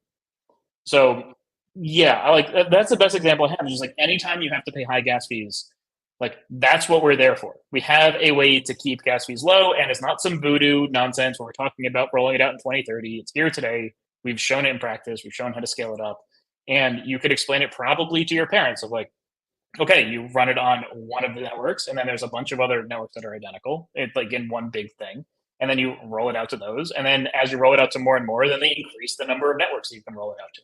So yeah, I like that's the best example I have. Just like anytime you have to pay high gas fees, like that's what we're there for. We have a way to keep gas fees low, and it's not some voodoo nonsense where we're talking about rolling it out in 2030. It's here today. We've shown it in practice. We've shown how to scale it up, and you could explain it probably to your parents of like, okay, you run it on one of the networks, and then there's a bunch of other networks that are identical. It's like in one big thing. And then you roll it out to those. And then as you roll it out to more and more, then they increase the number of networks that you can roll it out to.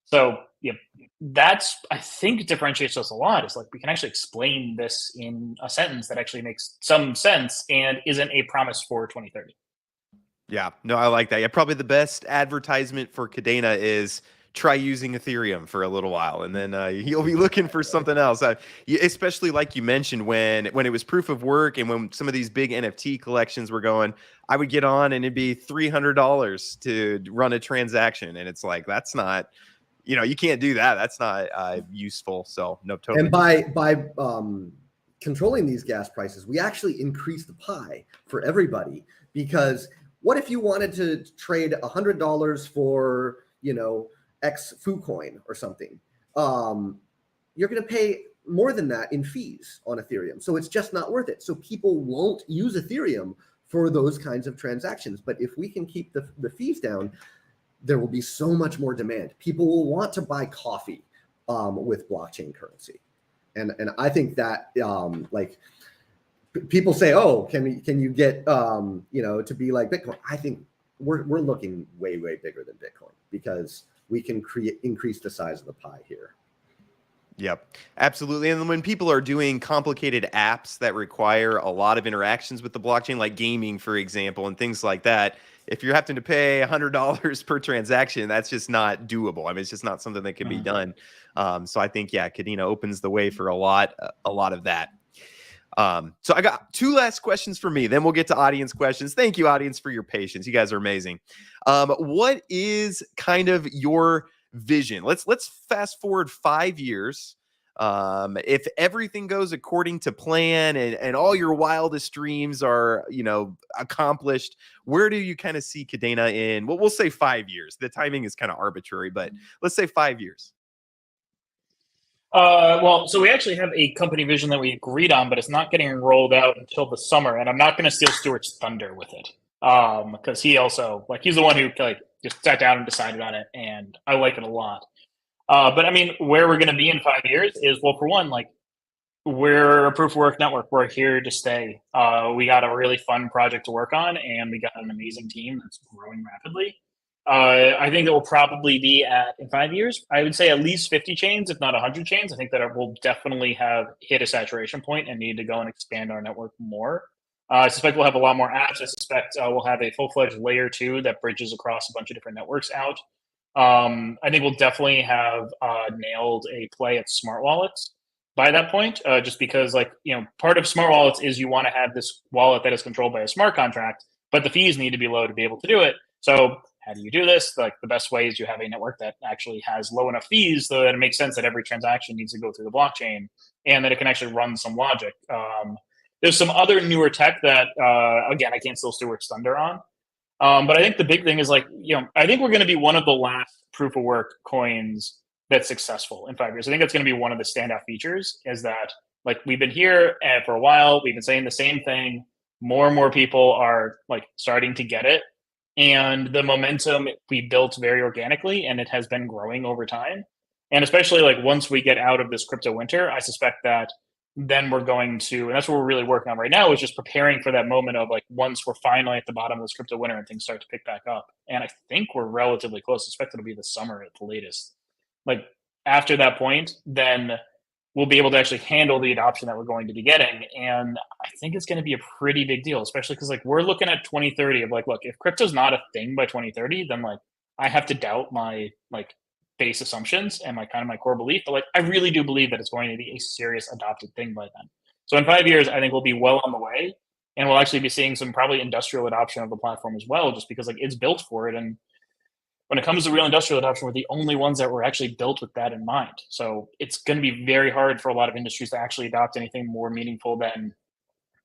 So yeah, that's I think differentiates us a lot. Is like we can actually explain this in a sentence that actually makes some sense and isn't a promise for 2030. Yeah, no, I like that. Yeah, probably the best advertisement for Kadena is try using Ethereum for a little while, and then you'll be looking for something else. Especially like you mentioned when it was proof of work and when some of these big NFT collections were going, I would get on and it'd be $300 to run a transaction, and it's like that's not. You can't do that. That's not useful. So no, totally. And by controlling these gas prices, we actually increase the pie for everybody. Because what if you wanted to trade $100 for X foo coin or something? You're going to pay more than that in fees on Ethereum. So it's just not worth it. So people won't use Ethereum for those kinds of transactions. But if we can keep the fees down, there will be so much more demand. People will want to buy coffee with blockchain currency. And I think that like people say, oh, can you get to be like Bitcoin? I think we're looking way bigger than Bitcoin because we can increase the size of the pie here. Yep, absolutely. And when people are doing complicated apps that require a lot of interactions with the blockchain, like gaming, for example, and things like that, if you're having to pay $100 per transaction, that's just not doable. I mean, it's just not something that can be done. So I think, yeah, Kadena opens the way for a lot of that. So I got two last questions for me, then we'll get to audience questions. Thank you, audience, for your patience. You guys are amazing. What is kind of your vision? Let's fast forward 5 years. If everything goes according to plan and all your wildest dreams are, accomplished, where do you kind of see Kadena in, well, we'll say 5 years. The timing is kind of arbitrary, but let's say 5 years. So we actually have a company vision that we agreed on, but it's not getting rolled out until the summer. And I'm not going to steal Stuart's thunder with it. Because he also, he's the one who just sat down and decided on it, and I like it a lot. But I mean, where we're going to be in 5 years is, well, for one, we're a proof of work network. We're here to stay. We got a really fun project to work on, and we got an amazing team that's growing rapidly. I think it will probably be in 5 years, I would say at least 50 chains, if not 100 chains. I think that it will definitely have hit a saturation point and need to go and expand our network more. I suspect we'll have a lot more apps. I suspect we'll have a full-fledged layer 2 that bridges across a bunch of different networks out. I think we'll definitely have nailed a play at smart wallets by that point, just because part of smart wallets is you want to have this wallet that is controlled by a smart contract, but the fees need to be low to be able to do it. So how do you do this? The best way is you have a network that actually has low enough fees so that it makes sense that every transaction needs to go through the blockchain and that it can actually run some logic. There's some other newer tech that, again, I can't steal Stuart's thunder on. But I think the big thing is I think we're going to be one of the last proof of work coins that's successful in 5 years. I think that's going to be one of the standout features is that we've been here for a while. We've been saying the same thing. More and more people are starting to get it. And the momentum we built very organically, and it has been growing over time. And especially once we get out of this crypto winter, I suspect that then we're going to, and that's what we're really working on right now, is just preparing for that moment of once we're finally at the bottom of this crypto winter and things start to pick back up. And I think we're relatively close. I suspect it'll be the summer at the latest. After that point, then we'll be able to actually handle the adoption that we're going to be getting. And I think it's going to be a pretty big deal, especially because we're looking at 2030 of look, if crypto's not a thing by 2030, then I have to doubt my base assumptions and my core belief. But I really do believe that it's going to be a serious adopted thing by then. So in 5 years, I think we'll be well on the way, and we'll actually be seeing some probably industrial adoption of the platform as well, just because it's built for it. And when it comes to real industrial adoption, we're the only ones that were actually built with that in mind. So it's going to be very hard for a lot of industries to actually adopt anything more meaningful than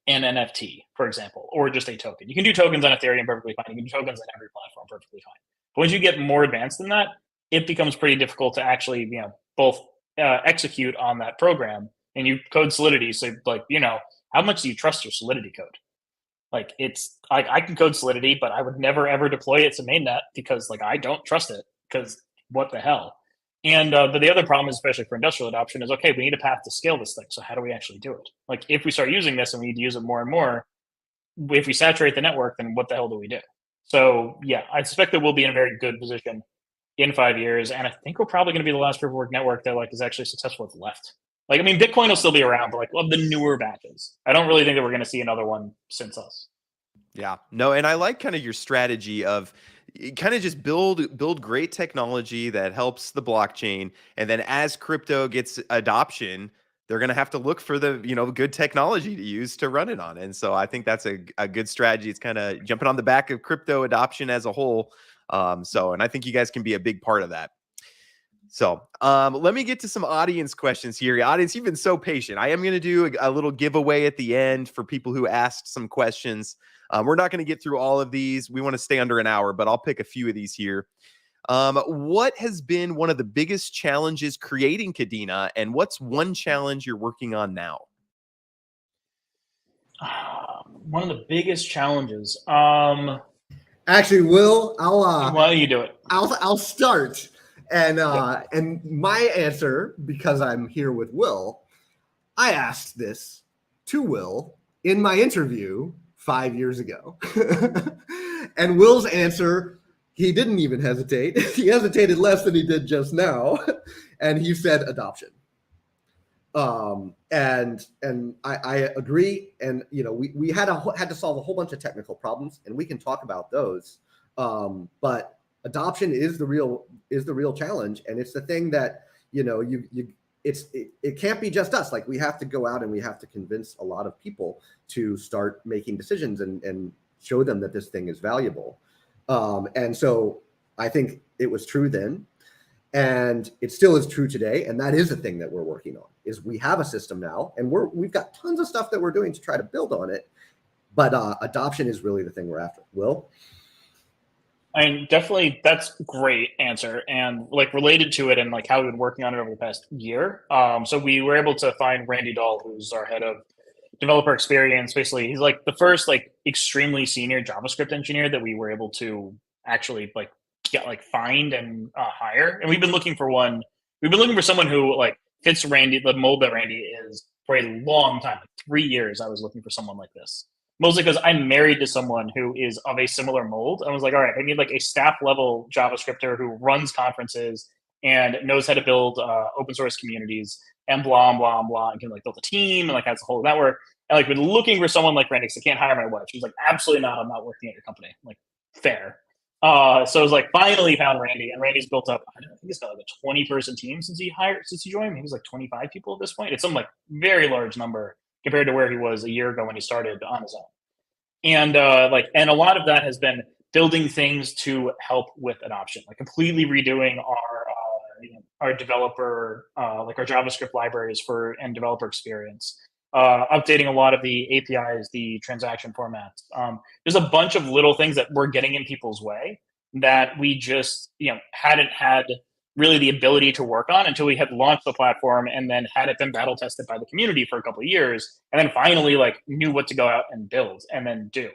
an NFT, for example, or just a token. You can do tokens on Ethereum perfectly fine. You can do tokens on every platform perfectly fine. But once you get more advanced than that, it becomes pretty difficult to actually, both execute on that program. And you code Solidity, so like, how much do you trust your Solidity code? Like, it's like, I can code Solidity, but I would never ever deploy it to mainnet because like I don't trust it, because what the hell. And but the other problem, especially for industrial adoption, is okay, we need a path to scale this thing. So how do we actually do it? Like, if we start using this and we need to use it more and more, if we saturate the network, then what the hell do we do? So yeah, I suspect that we'll be in a very good position in 5 years, and I think we're probably going to be the last proof of work network that like is actually successful with left. Like, I mean, Bitcoin will still be around, but like of the newer batches, I don't really think that we're going to see another one since us. Yeah, no, and I like kind of your strategy of kind of just build great technology that helps the blockchain, and then as crypto gets adoption, they're going to have to look for the good technology to use to run it on. And so I think that's a good strategy. It's kind of jumping on the back of crypto adoption as a whole. And I think you guys can be a big part of that. So let me get to some audience questions here. Audience, you've been so patient. I am going to do a little giveaway at the end for people who asked some questions. We're not going to get through all of these. We want to stay under an hour, but I'll pick a few of these here. What has been one of the biggest challenges creating Kadena, and what's one challenge you're working on now? One of the biggest challenges. Actually, Will, Why don't you do it? I'll start. And Yep. and my answer, because I'm here with Will, I asked this to Will in my interview 5 years ago. And Will's answer, he didn't even hesitate. He hesitated less than he did just now. And he said adoption. And I agree. And we had to solve a whole bunch of technical problems, and we can talk about those. But adoption is the real challenge, and it's the thing that it can't be just us. Like, we have to go out and we have to convince a lot of people to start making decisions and show them that this thing is valuable. And so I think it was true then, and it still is true today. And that is the thing that we're working on, is we have a system now, and we've got tons of stuff that we're doing to try to build on it. But adoption is really the thing we're after. Will? I mean, definitely, that's a great answer. And like, related to it and like how we've been working on it over the past year. So we were able to find Randy Dahl, who's our head of developer experience. Basically, he's like the first like extremely senior JavaScript engineer that we were able to actually like find and hire. And we've been looking for one. We've been looking for someone who like fits the mold that Randy is, for a long time, like 3 years. I was looking for someone like this. Mostly because I'm married to someone who is of a similar mold. I was like, all right, I need like a staff level JavaScripter who runs conferences and knows how to build open source communities and blah, blah, blah, and can like build a team and like has a whole network. And like, been looking for someone like Randy, because I can't hire my wife. She's like, absolutely not. I'm not working at your company. I'm like, fair. So I was like, finally found Randy, and Randy's built up, I think he's got like a 20-person team since he joined. He was like 25 people at this point. It's some like very large number compared to where he was a year ago when he started on his own. And and a lot of that has been building things to help with adoption, like completely redoing our developer, like our JavaScript libraries and developer experience, updating a lot of the APIs, the transaction formats. There's a bunch of little things that were getting in people's way that we just hadn't had really the ability to work on until we had launched the platform and then had it been battle tested by the community for a couple of years, and then finally like knew what to go out and build and then do.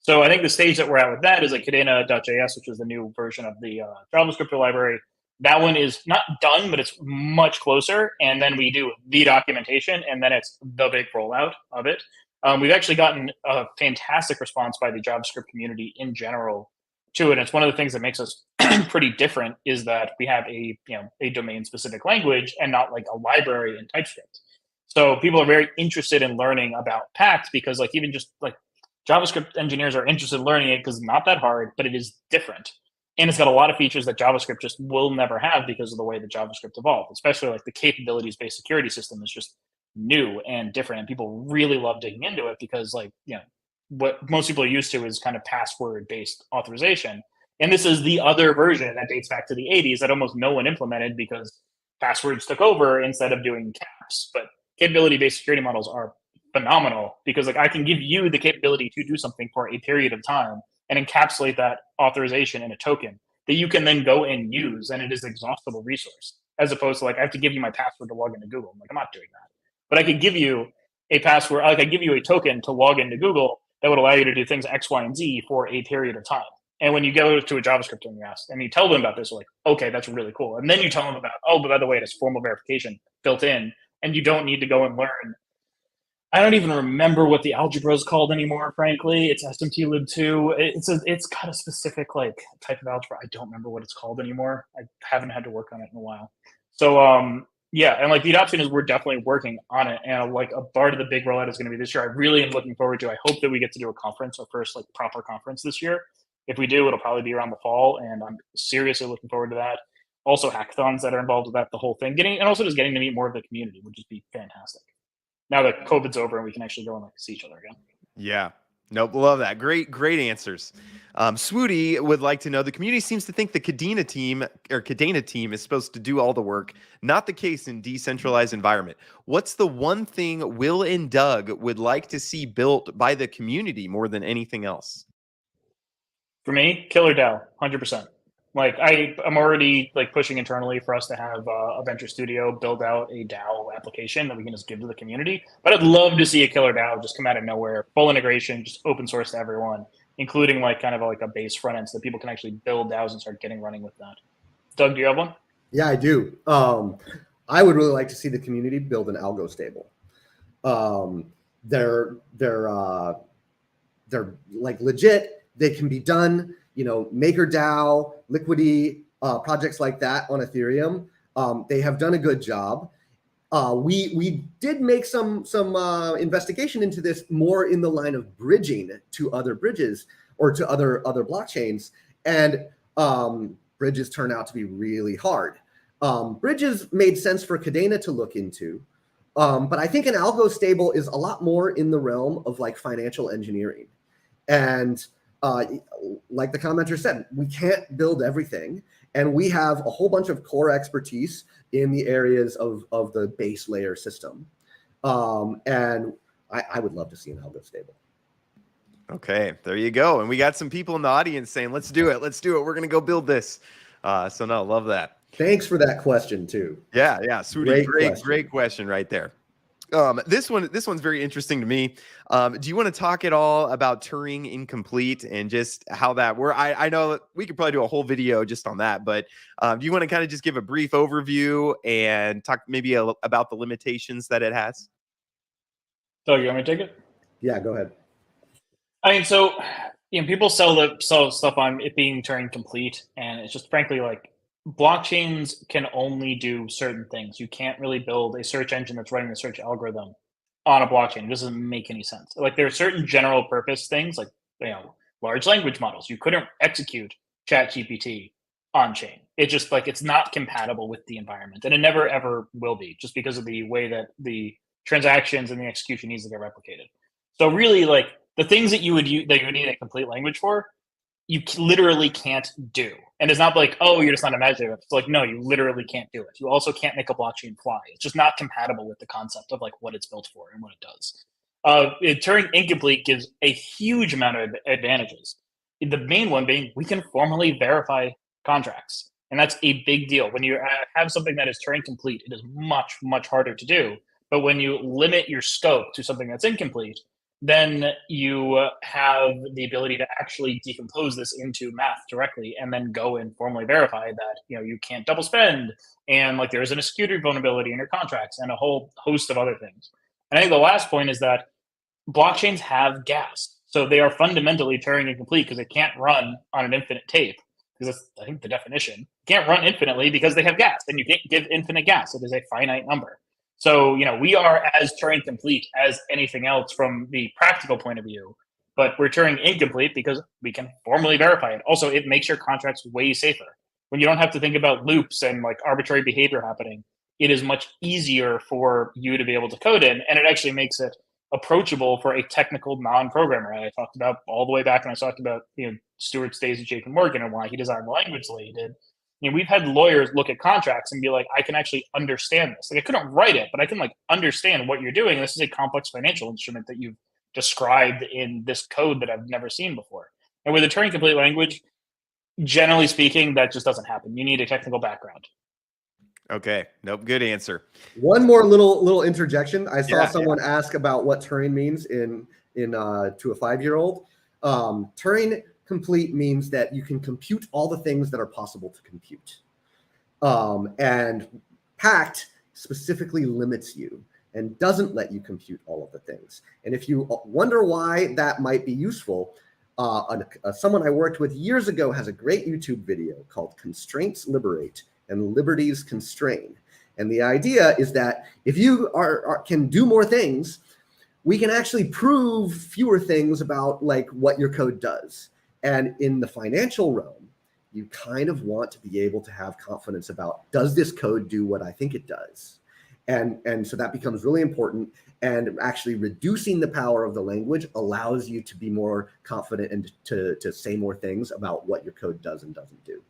So I think the stage that we're at with that is like Kadena.js, which is the new version of the JavaScript library. That one is not done, but it's much closer. And then we do the documentation, and then it's the big rollout of it. We've actually gotten a fantastic response by the JavaScript community in general to it. And it's one of the things that makes us pretty different, is that we have a domain specific language and not like a library in TypeScript. So people are very interested in learning about Pact, because like even just like JavaScript engineers are interested in learning it because it's not that hard, but it is different. And it's got a lot of features that JavaScript just will never have because of the way that JavaScript evolved, especially like the capabilities-based security system is just new and different. And people really love digging into it because what most people are used to is kind of password-based authorization. And this is the other version that dates back to the 80s that almost no one implemented because passwords took over instead of doing caps. But capability-based security models are phenomenal because like I can give you the capability to do something for a period of time and encapsulate that authorization in a token that you can then go and use, and it is an exhaustible resource. As opposed to like I have to give you my password to log into Google. I'm like, I'm not doing that. But I could give you a password, like I give you a token to log into Google that would allow you to do things X, Y, and Z for a period of time. And when you go to a JavaScript and you ask, and you tell them about this, they're like, okay, that's really cool. And then you tell them about, oh, but by the way, it has formal verification built in, and you don't need to go and learn. I don't even remember what the algebra is called anymore, frankly. It's SMT-lib2. It's got a specific like type of algebra. I don't remember what it's called anymore. I haven't had to work on it in a while. So yeah, and like the adoption is we're definitely working on it. And like a part of the big rollout is going to be this year. I really am looking forward to. I hope that we get to do a conference, our first like proper conference this year. If we do, it'll probably be around the fall, and I'm seriously looking forward to that. Also, hackathons that are involved with that, the whole thing, and also just getting to meet more of the community would just be fantastic. Now that COVID's over and we can actually go and like see each other again. Yeah. Nope. Love that. Great answers. Swooty would like to know, the community seems to think the Kadena team is supposed to do all the work. Not the case in decentralized environment. What's the one thing Will and Doug would like to see built by the community more than anything else? For me, killer DAO, 100%. Like I'm already like pushing internally for us to have a venture studio build out a DAO application that we can just give to the community. But I'd love to see a killer DAO just come out of nowhere, full integration, just open source to everyone, including like kind of like a base front end so that people can actually build DAOs and start getting running with that. Doug, do you have one? Yeah, I do. I would really like to see the community build an algo stable. They're like legit. They can be done. You know, MakerDAO, Liquidity, projects like that on Ethereum. They have done a good job. We did make some investigation into this more in the line of bridging to other bridges or to other blockchains, and bridges turn out to be really hard. Bridges made sense for Kadena to look into, but I think an algo stable is a lot more in the realm of like financial engineering. And like the commenter said, we can't build everything, and we have a whole bunch of core expertise in the areas of the base layer system. And I would love to see an algo stable. Okay, there you go. And we got some people in the audience saying, let's do it. Let's do it. We're going to go build this. So no, love that. Thanks for that question too. Yeah. Sweetie, great question right there. This one's very interesting to me. Do you want to talk at all about Turing incomplete and just how that works? I know we could probably do a whole video just on that, but do you want to kind of just give a brief overview and talk maybe about the limitations that it has? Doug, you want me to take it? Yeah, go ahead. I mean, so people sell stuff on it being Turing complete, and it's just frankly like blockchains can only do certain things. You can't really build a search engine that's running the search algorithm on a blockchain. It doesn't make any sense. Like there are certain general purpose things, like large language models. You couldn't execute ChatGPT on chain. It just like it's not compatible with the environment, and it never ever will be, just because of the way that the transactions and the execution needs to get replicated. So really, like the things that you would need a complete language for, you literally can't do. And it's not like, oh, you're just not imagining it. It's like, no, you literally can't do it. You also can't make a blockchain fly. It's just not compatible with the concept of like what it's built for and what it does. Turing incomplete gives a huge amount of advantages. The main one being we can formally verify contracts. And that's a big deal. When you have something that is Turing complete, it is much, much harder to do. But when you limit your scope to something that's incomplete, then you have the ability to actually decompose this into math directly and then go and formally verify that you can't double spend, and like there's an security vulnerability in your contracts and a whole host of other things. And I think the last point is that blockchains have gas. So they are fundamentally Turing incomplete because it can't run on an infinite tape, because that's, I think, the definition. It can't run infinitely because they have gas, and you can't give infinite gas. It is a finite number. So, we are as Turing complete as anything else from the practical point of view, but we're Turing incomplete because we can formally verify it. Also, it makes your contracts way safer. When you don't have to think about loops and like arbitrary behavior happening, it is much easier for you to be able to code in, and it actually makes it approachable for a technical non-programmer. I talked about all the way back when I talked about Stuart's days at JP Morgan and why he designed the language the way he did. We've had lawyers look at contracts and be like, I can actually understand this. Like, I couldn't write it, but I can like understand what you're doing. This is a complex financial instrument that you've described in this code that I've never seen before. And with a Turing complete language, generally speaking, that just doesn't happen. You need a technical background. Okay. Nope. Good answer. One more little interjection. I saw someone ask about what Turing means in to a 5-year-old. Turing complete means that you can compute all the things that are possible to compute. And Pact specifically limits you and doesn't let you compute all of the things. And if you wonder why that might be useful, someone I worked with years ago has a great YouTube video called Constraints Liberate and Liberties Constrain. And the idea is that if you can do more things, we can actually prove fewer things about like what your code does. And in the financial realm, you kind of want to be able to have confidence about, does this code do what I think it does? And so that becomes really important. And actually reducing the power of the language allows you to be more confident and to say more things about what your code does and doesn't do.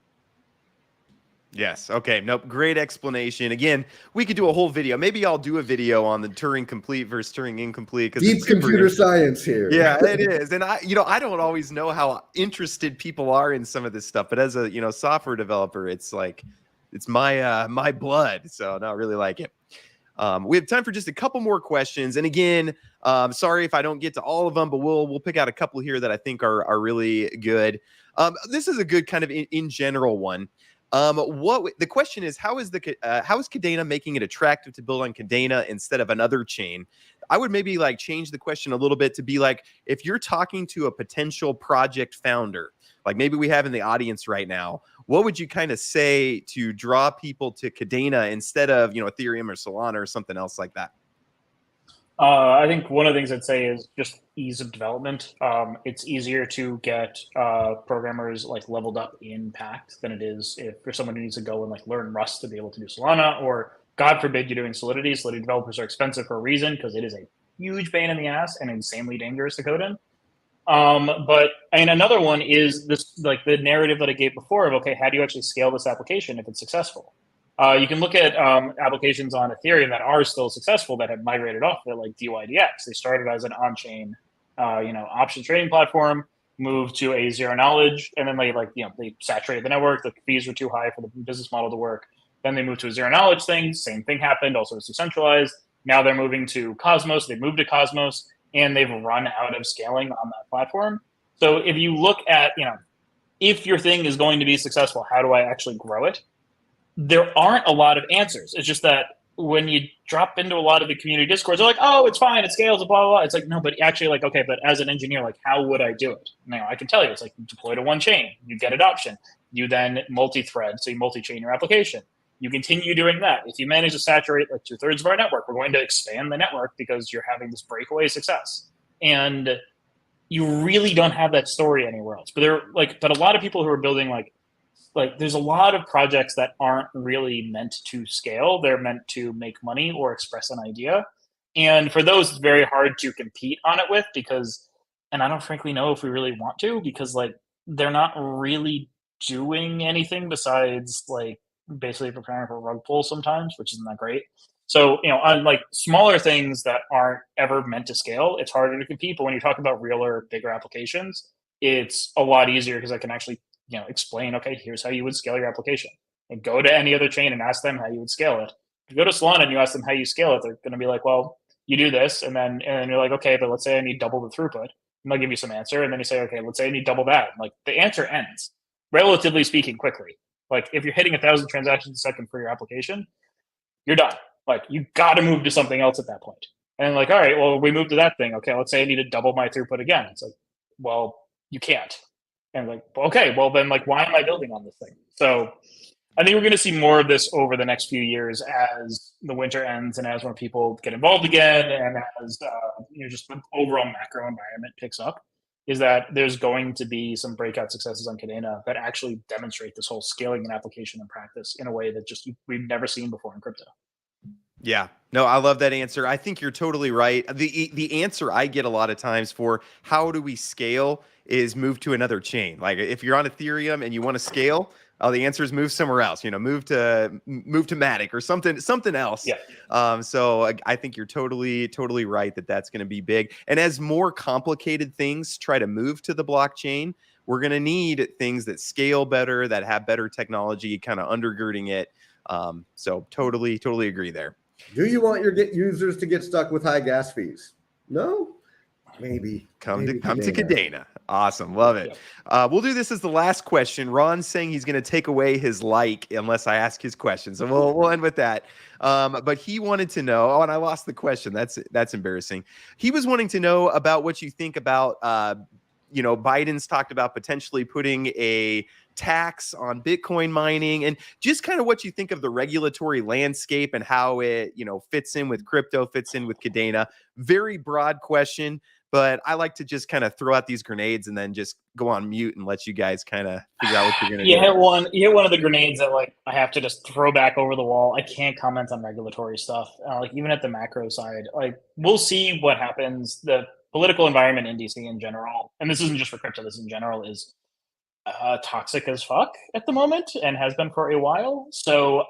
Yes. Okay. Nope. Great explanation. Again, we could do a whole video. Maybe I'll do a video on the Turing complete versus Turing incomplete. Deep computer science here. Yeah, it is. And I don't always know how interested people are in some of this stuff, but as a, software developer, it's like, it's my, my blood. So no, I really like it. We have time for just a couple more questions. And again, sorry if I don't get to all of them, but we'll pick out a couple here that I think are really good. This is a good kind of in general one. The question is, how is Kadena making it attractive to build on Kadena instead of another chain? I would maybe like change the question a little bit to be like, if you're talking to a potential project founder, like maybe we have in the audience right now, what would you kind of say to draw people to Kadena instead of, Ethereum or Solana or something else like that? I think one of the things I'd say is just ease of development. It's easier to get programmers like leveled up in Pact than it is for someone who needs to go and like learn Rust to be able to do Solana, or God forbid you're doing Solidity. Solidity developers are expensive for a reason, because it is a huge pain in the ass and insanely dangerous to code in. But another one is this, like the narrative that I gave before of, okay, how do you actually scale this application if it's successful? You can look at applications on Ethereum that are still successful that have migrated off of it, like DYDX. They started as an on-chain, option trading platform, moved to a zero knowledge, and then they saturated the network. The fees were too high for the business model to work. Then they moved to a zero knowledge thing. Same thing happened. Also, it's decentralized. Now they're moving to Cosmos. They moved to Cosmos, and they've run out of scaling on that platform. So if you look at, if your thing is going to be successful, how do I actually grow it? There aren't a lot of answers. It's just that when you drop into a lot of the community discourse, they're like, oh, it's fine, it scales, blah, blah, blah. It's like, no, but actually, like, okay, but as an engineer, like, how would I do it? Now, I can tell you, it's like, you deploy to one chain, you get adoption, you then multi-thread, so you multi-chain your application. You continue doing that. If you manage to saturate like 2/3 of our network, we're going to expand the network because you're having this breakaway success. And you really don't have that story anywhere else. But but a lot of people who are building like there's a lot of projects that aren't really meant to scale. They're meant to make money or express an idea. And for those, it's very hard to compete on it with and I don't frankly know if we really want to, because like they're not really doing anything besides like basically preparing for a rug pull sometimes, which isn't that great. So, on like smaller things that aren't ever meant to scale, it's harder to compete. But when you talk about realer, bigger applications, it's a lot easier because I can actually explain, okay, here's how you would scale your application. And go to any other chain and ask them how you would scale it. If you go to Solana and you ask them how you scale it, they're going to be like, well, you do this. And then you're like, okay, but let's say I need double the throughput. And they'll give you some answer. And then you say, okay, let's say I need double that. Like the answer ends, relatively speaking, quickly. Like if you're hitting 1,000 transactions a second for your application, you're done. Like you got to move to something else at that point. And like, all right, well, we moved to that thing. Okay, let's say I need to double my throughput again. It's like, well, you can't. And like, okay, well then, like, why am I building on this thing? So I think we're going to see more of this over the next few years as the winter ends and as more people get involved again, and as just the overall macro environment picks up. Is that there's going to be some breakout successes on Kadena that actually demonstrate this whole scaling an application in practice in a way that just we've never seen before in crypto. Yeah. No, I love that answer. I think you're totally right. The answer I get a lot of times for how do we scale is move to another chain. Like if you're on Ethereum and you want to scale, the answer is move somewhere else. Move to Matic or something else. Yeah. So I think you're totally right that that's going to be big. And as more complicated things try to move to the blockchain, we're going to need things that scale better, that have better technology, kind of undergirding it. So totally agree there. Do you want your users to get stuck with high gas fees? No? Maybe. Come to Kadena. Kadena. Awesome. Love it. We'll do this as the last question. Ron's saying he's going to take away his like unless I ask his question. So we'll end with that. But he wanted to know, oh, and I lost the question. That's embarrassing. He was wanting to know about what you think about, Biden's talked about potentially putting a tax on Bitcoin mining and just kind of what you think of the regulatory landscape and how it, fits in with crypto, fits in with Kadena. Very broad question, but I like to just kind of throw out these grenades and then just go on mute and let you guys kind of figure out what you're going to do. You hit one of the grenades that I have to just throw back over the wall. I can't comment on regulatory stuff. Even at the macro side, we'll see what happens. The political environment in DC in general, and this isn't just for crypto, this in general is toxic as fuck at the moment and has been for a while. So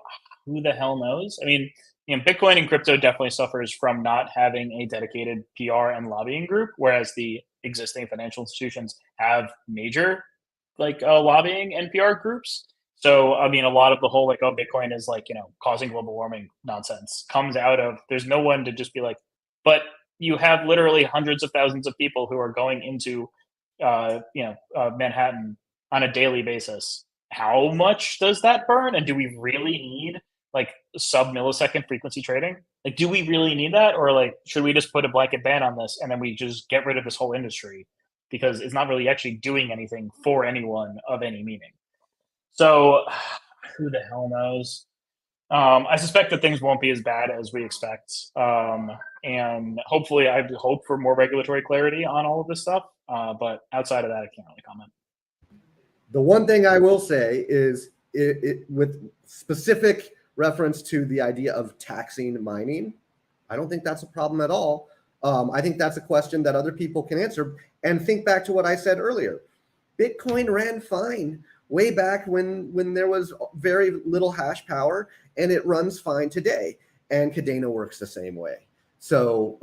who the hell knows? I mean, Bitcoin and crypto definitely suffers from not having a dedicated PR and lobbying group, whereas the existing financial institutions have major lobbying and PR groups. So, I mean, a lot of the whole Bitcoin is causing global warming nonsense comes out of there's no one to just be but you have literally hundreds of thousands of people who are going into, Manhattan on a daily basis. How much does that burn? And do we really need sub-millisecond frequency trading? Do we really need that? Or should we just put a blanket ban on this and then we just get rid of this whole industry? Because it's not really actually doing anything for anyone of any meaning. So who the hell knows? I suspect that things won't be as bad as we expect. And hopefully I hope for more regulatory clarity on all of this stuff. But outside of that, I can't really comment. The one thing I will say is with specific reference to the idea of taxing mining, I don't think that's a problem at all. I think that's a question that other people can answer. And think back to what I said earlier. Bitcoin ran fine way back when there was very little hash power, and it runs fine today. And Kadena works the same way. So,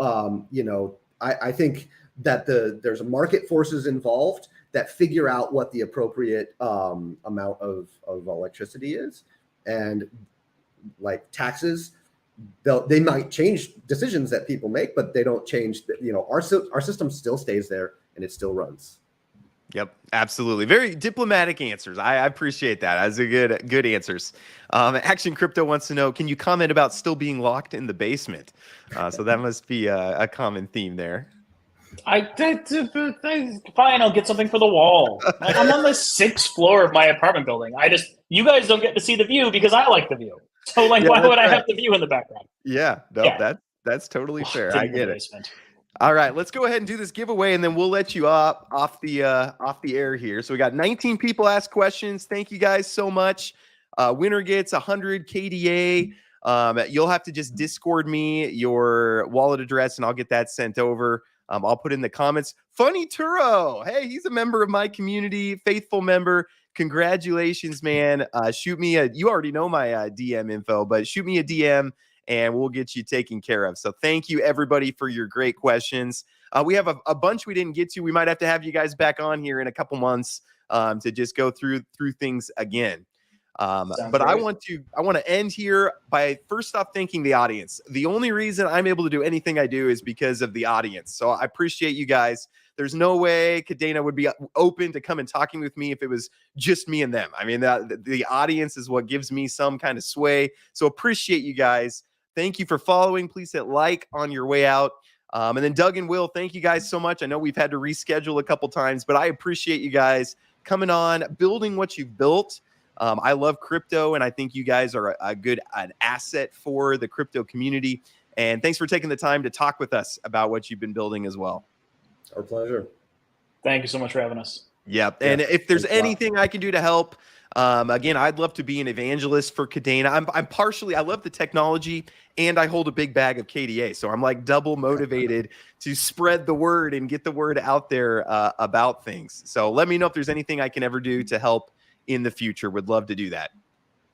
I think that there's market forces involved that figure out what the appropriate amount of electricity is. And taxes, they might change decisions that people make, but they don't change. Our system still stays there and it still runs. Yep, absolutely. Very diplomatic answers. I appreciate that. That's a good answers. Action Crypto wants to know, can you comment about still being locked in the basement? So that must be a common theme there. Fine, I'll get something for the wall. I'm on the 6th floor of my apartment building. You guys don't get to see the view because I like the view. So why would I have the view in the background? Yeah, that's totally fair. I get it. All right, let's go ahead and do this giveaway, and then we'll let you off the air here. So we got 19 people ask questions. Thank you guys so much. Winner gets 100 KDA. You'll have to just Discord me your wallet address, and I'll get that sent over. I'll put in the comments. Funny Turo. Hey, he's a member of my community, faithful member. Congratulations, man. Shoot me you already know my DM info, but shoot me a DM and we'll get you taken care of. So thank you everybody for your great questions. We have a bunch we didn't get to. We might have to have you guys back on here in a couple months to just go through things again. But great. I want to end here by first off thanking the audience. The only reason I'm able to do anything I do is because of the audience. So I appreciate you guys. There's no way Kadena would be open to come and talking with me if it was just me and them. I mean, the audience is what gives me some kind of sway. So appreciate you guys. Thank you for following. Please hit like on your way out. And then Doug and Will, thank you guys so much. I know we've had to reschedule a couple times, but I appreciate you guys coming on, building what you've built. I love crypto, and I think you guys are an asset for the crypto community. And thanks for taking the time to talk with us about what you've been building as well. Our pleasure. Thank you so much for having us. Yep. Yeah. And if there's Thanks a lot. anything I can do to help, again, I'd love to be an evangelist for Kadena. I'm partially, I love the technology and I hold a big bag of KDA. So I'm like double motivated to spread the word and get the word out there about things. So let me know if there's anything I can ever do to help in the future. Would love to do that.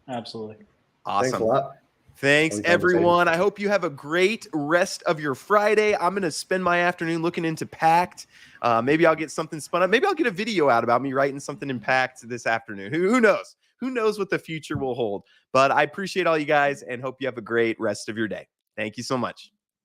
Absolutely. Awesome. Thanks a lot. Thanks, Fun conversation. everyone. I hope you have a great rest of your Friday. I'm going to spend my afternoon looking into Pact. Maybe I'll get something spun up. Maybe I'll get a video out about me writing something in Pact this afternoon. Who knows? Who knows what the future will hold? But I appreciate all you guys and hope you have a great rest of your day. Thank you so much.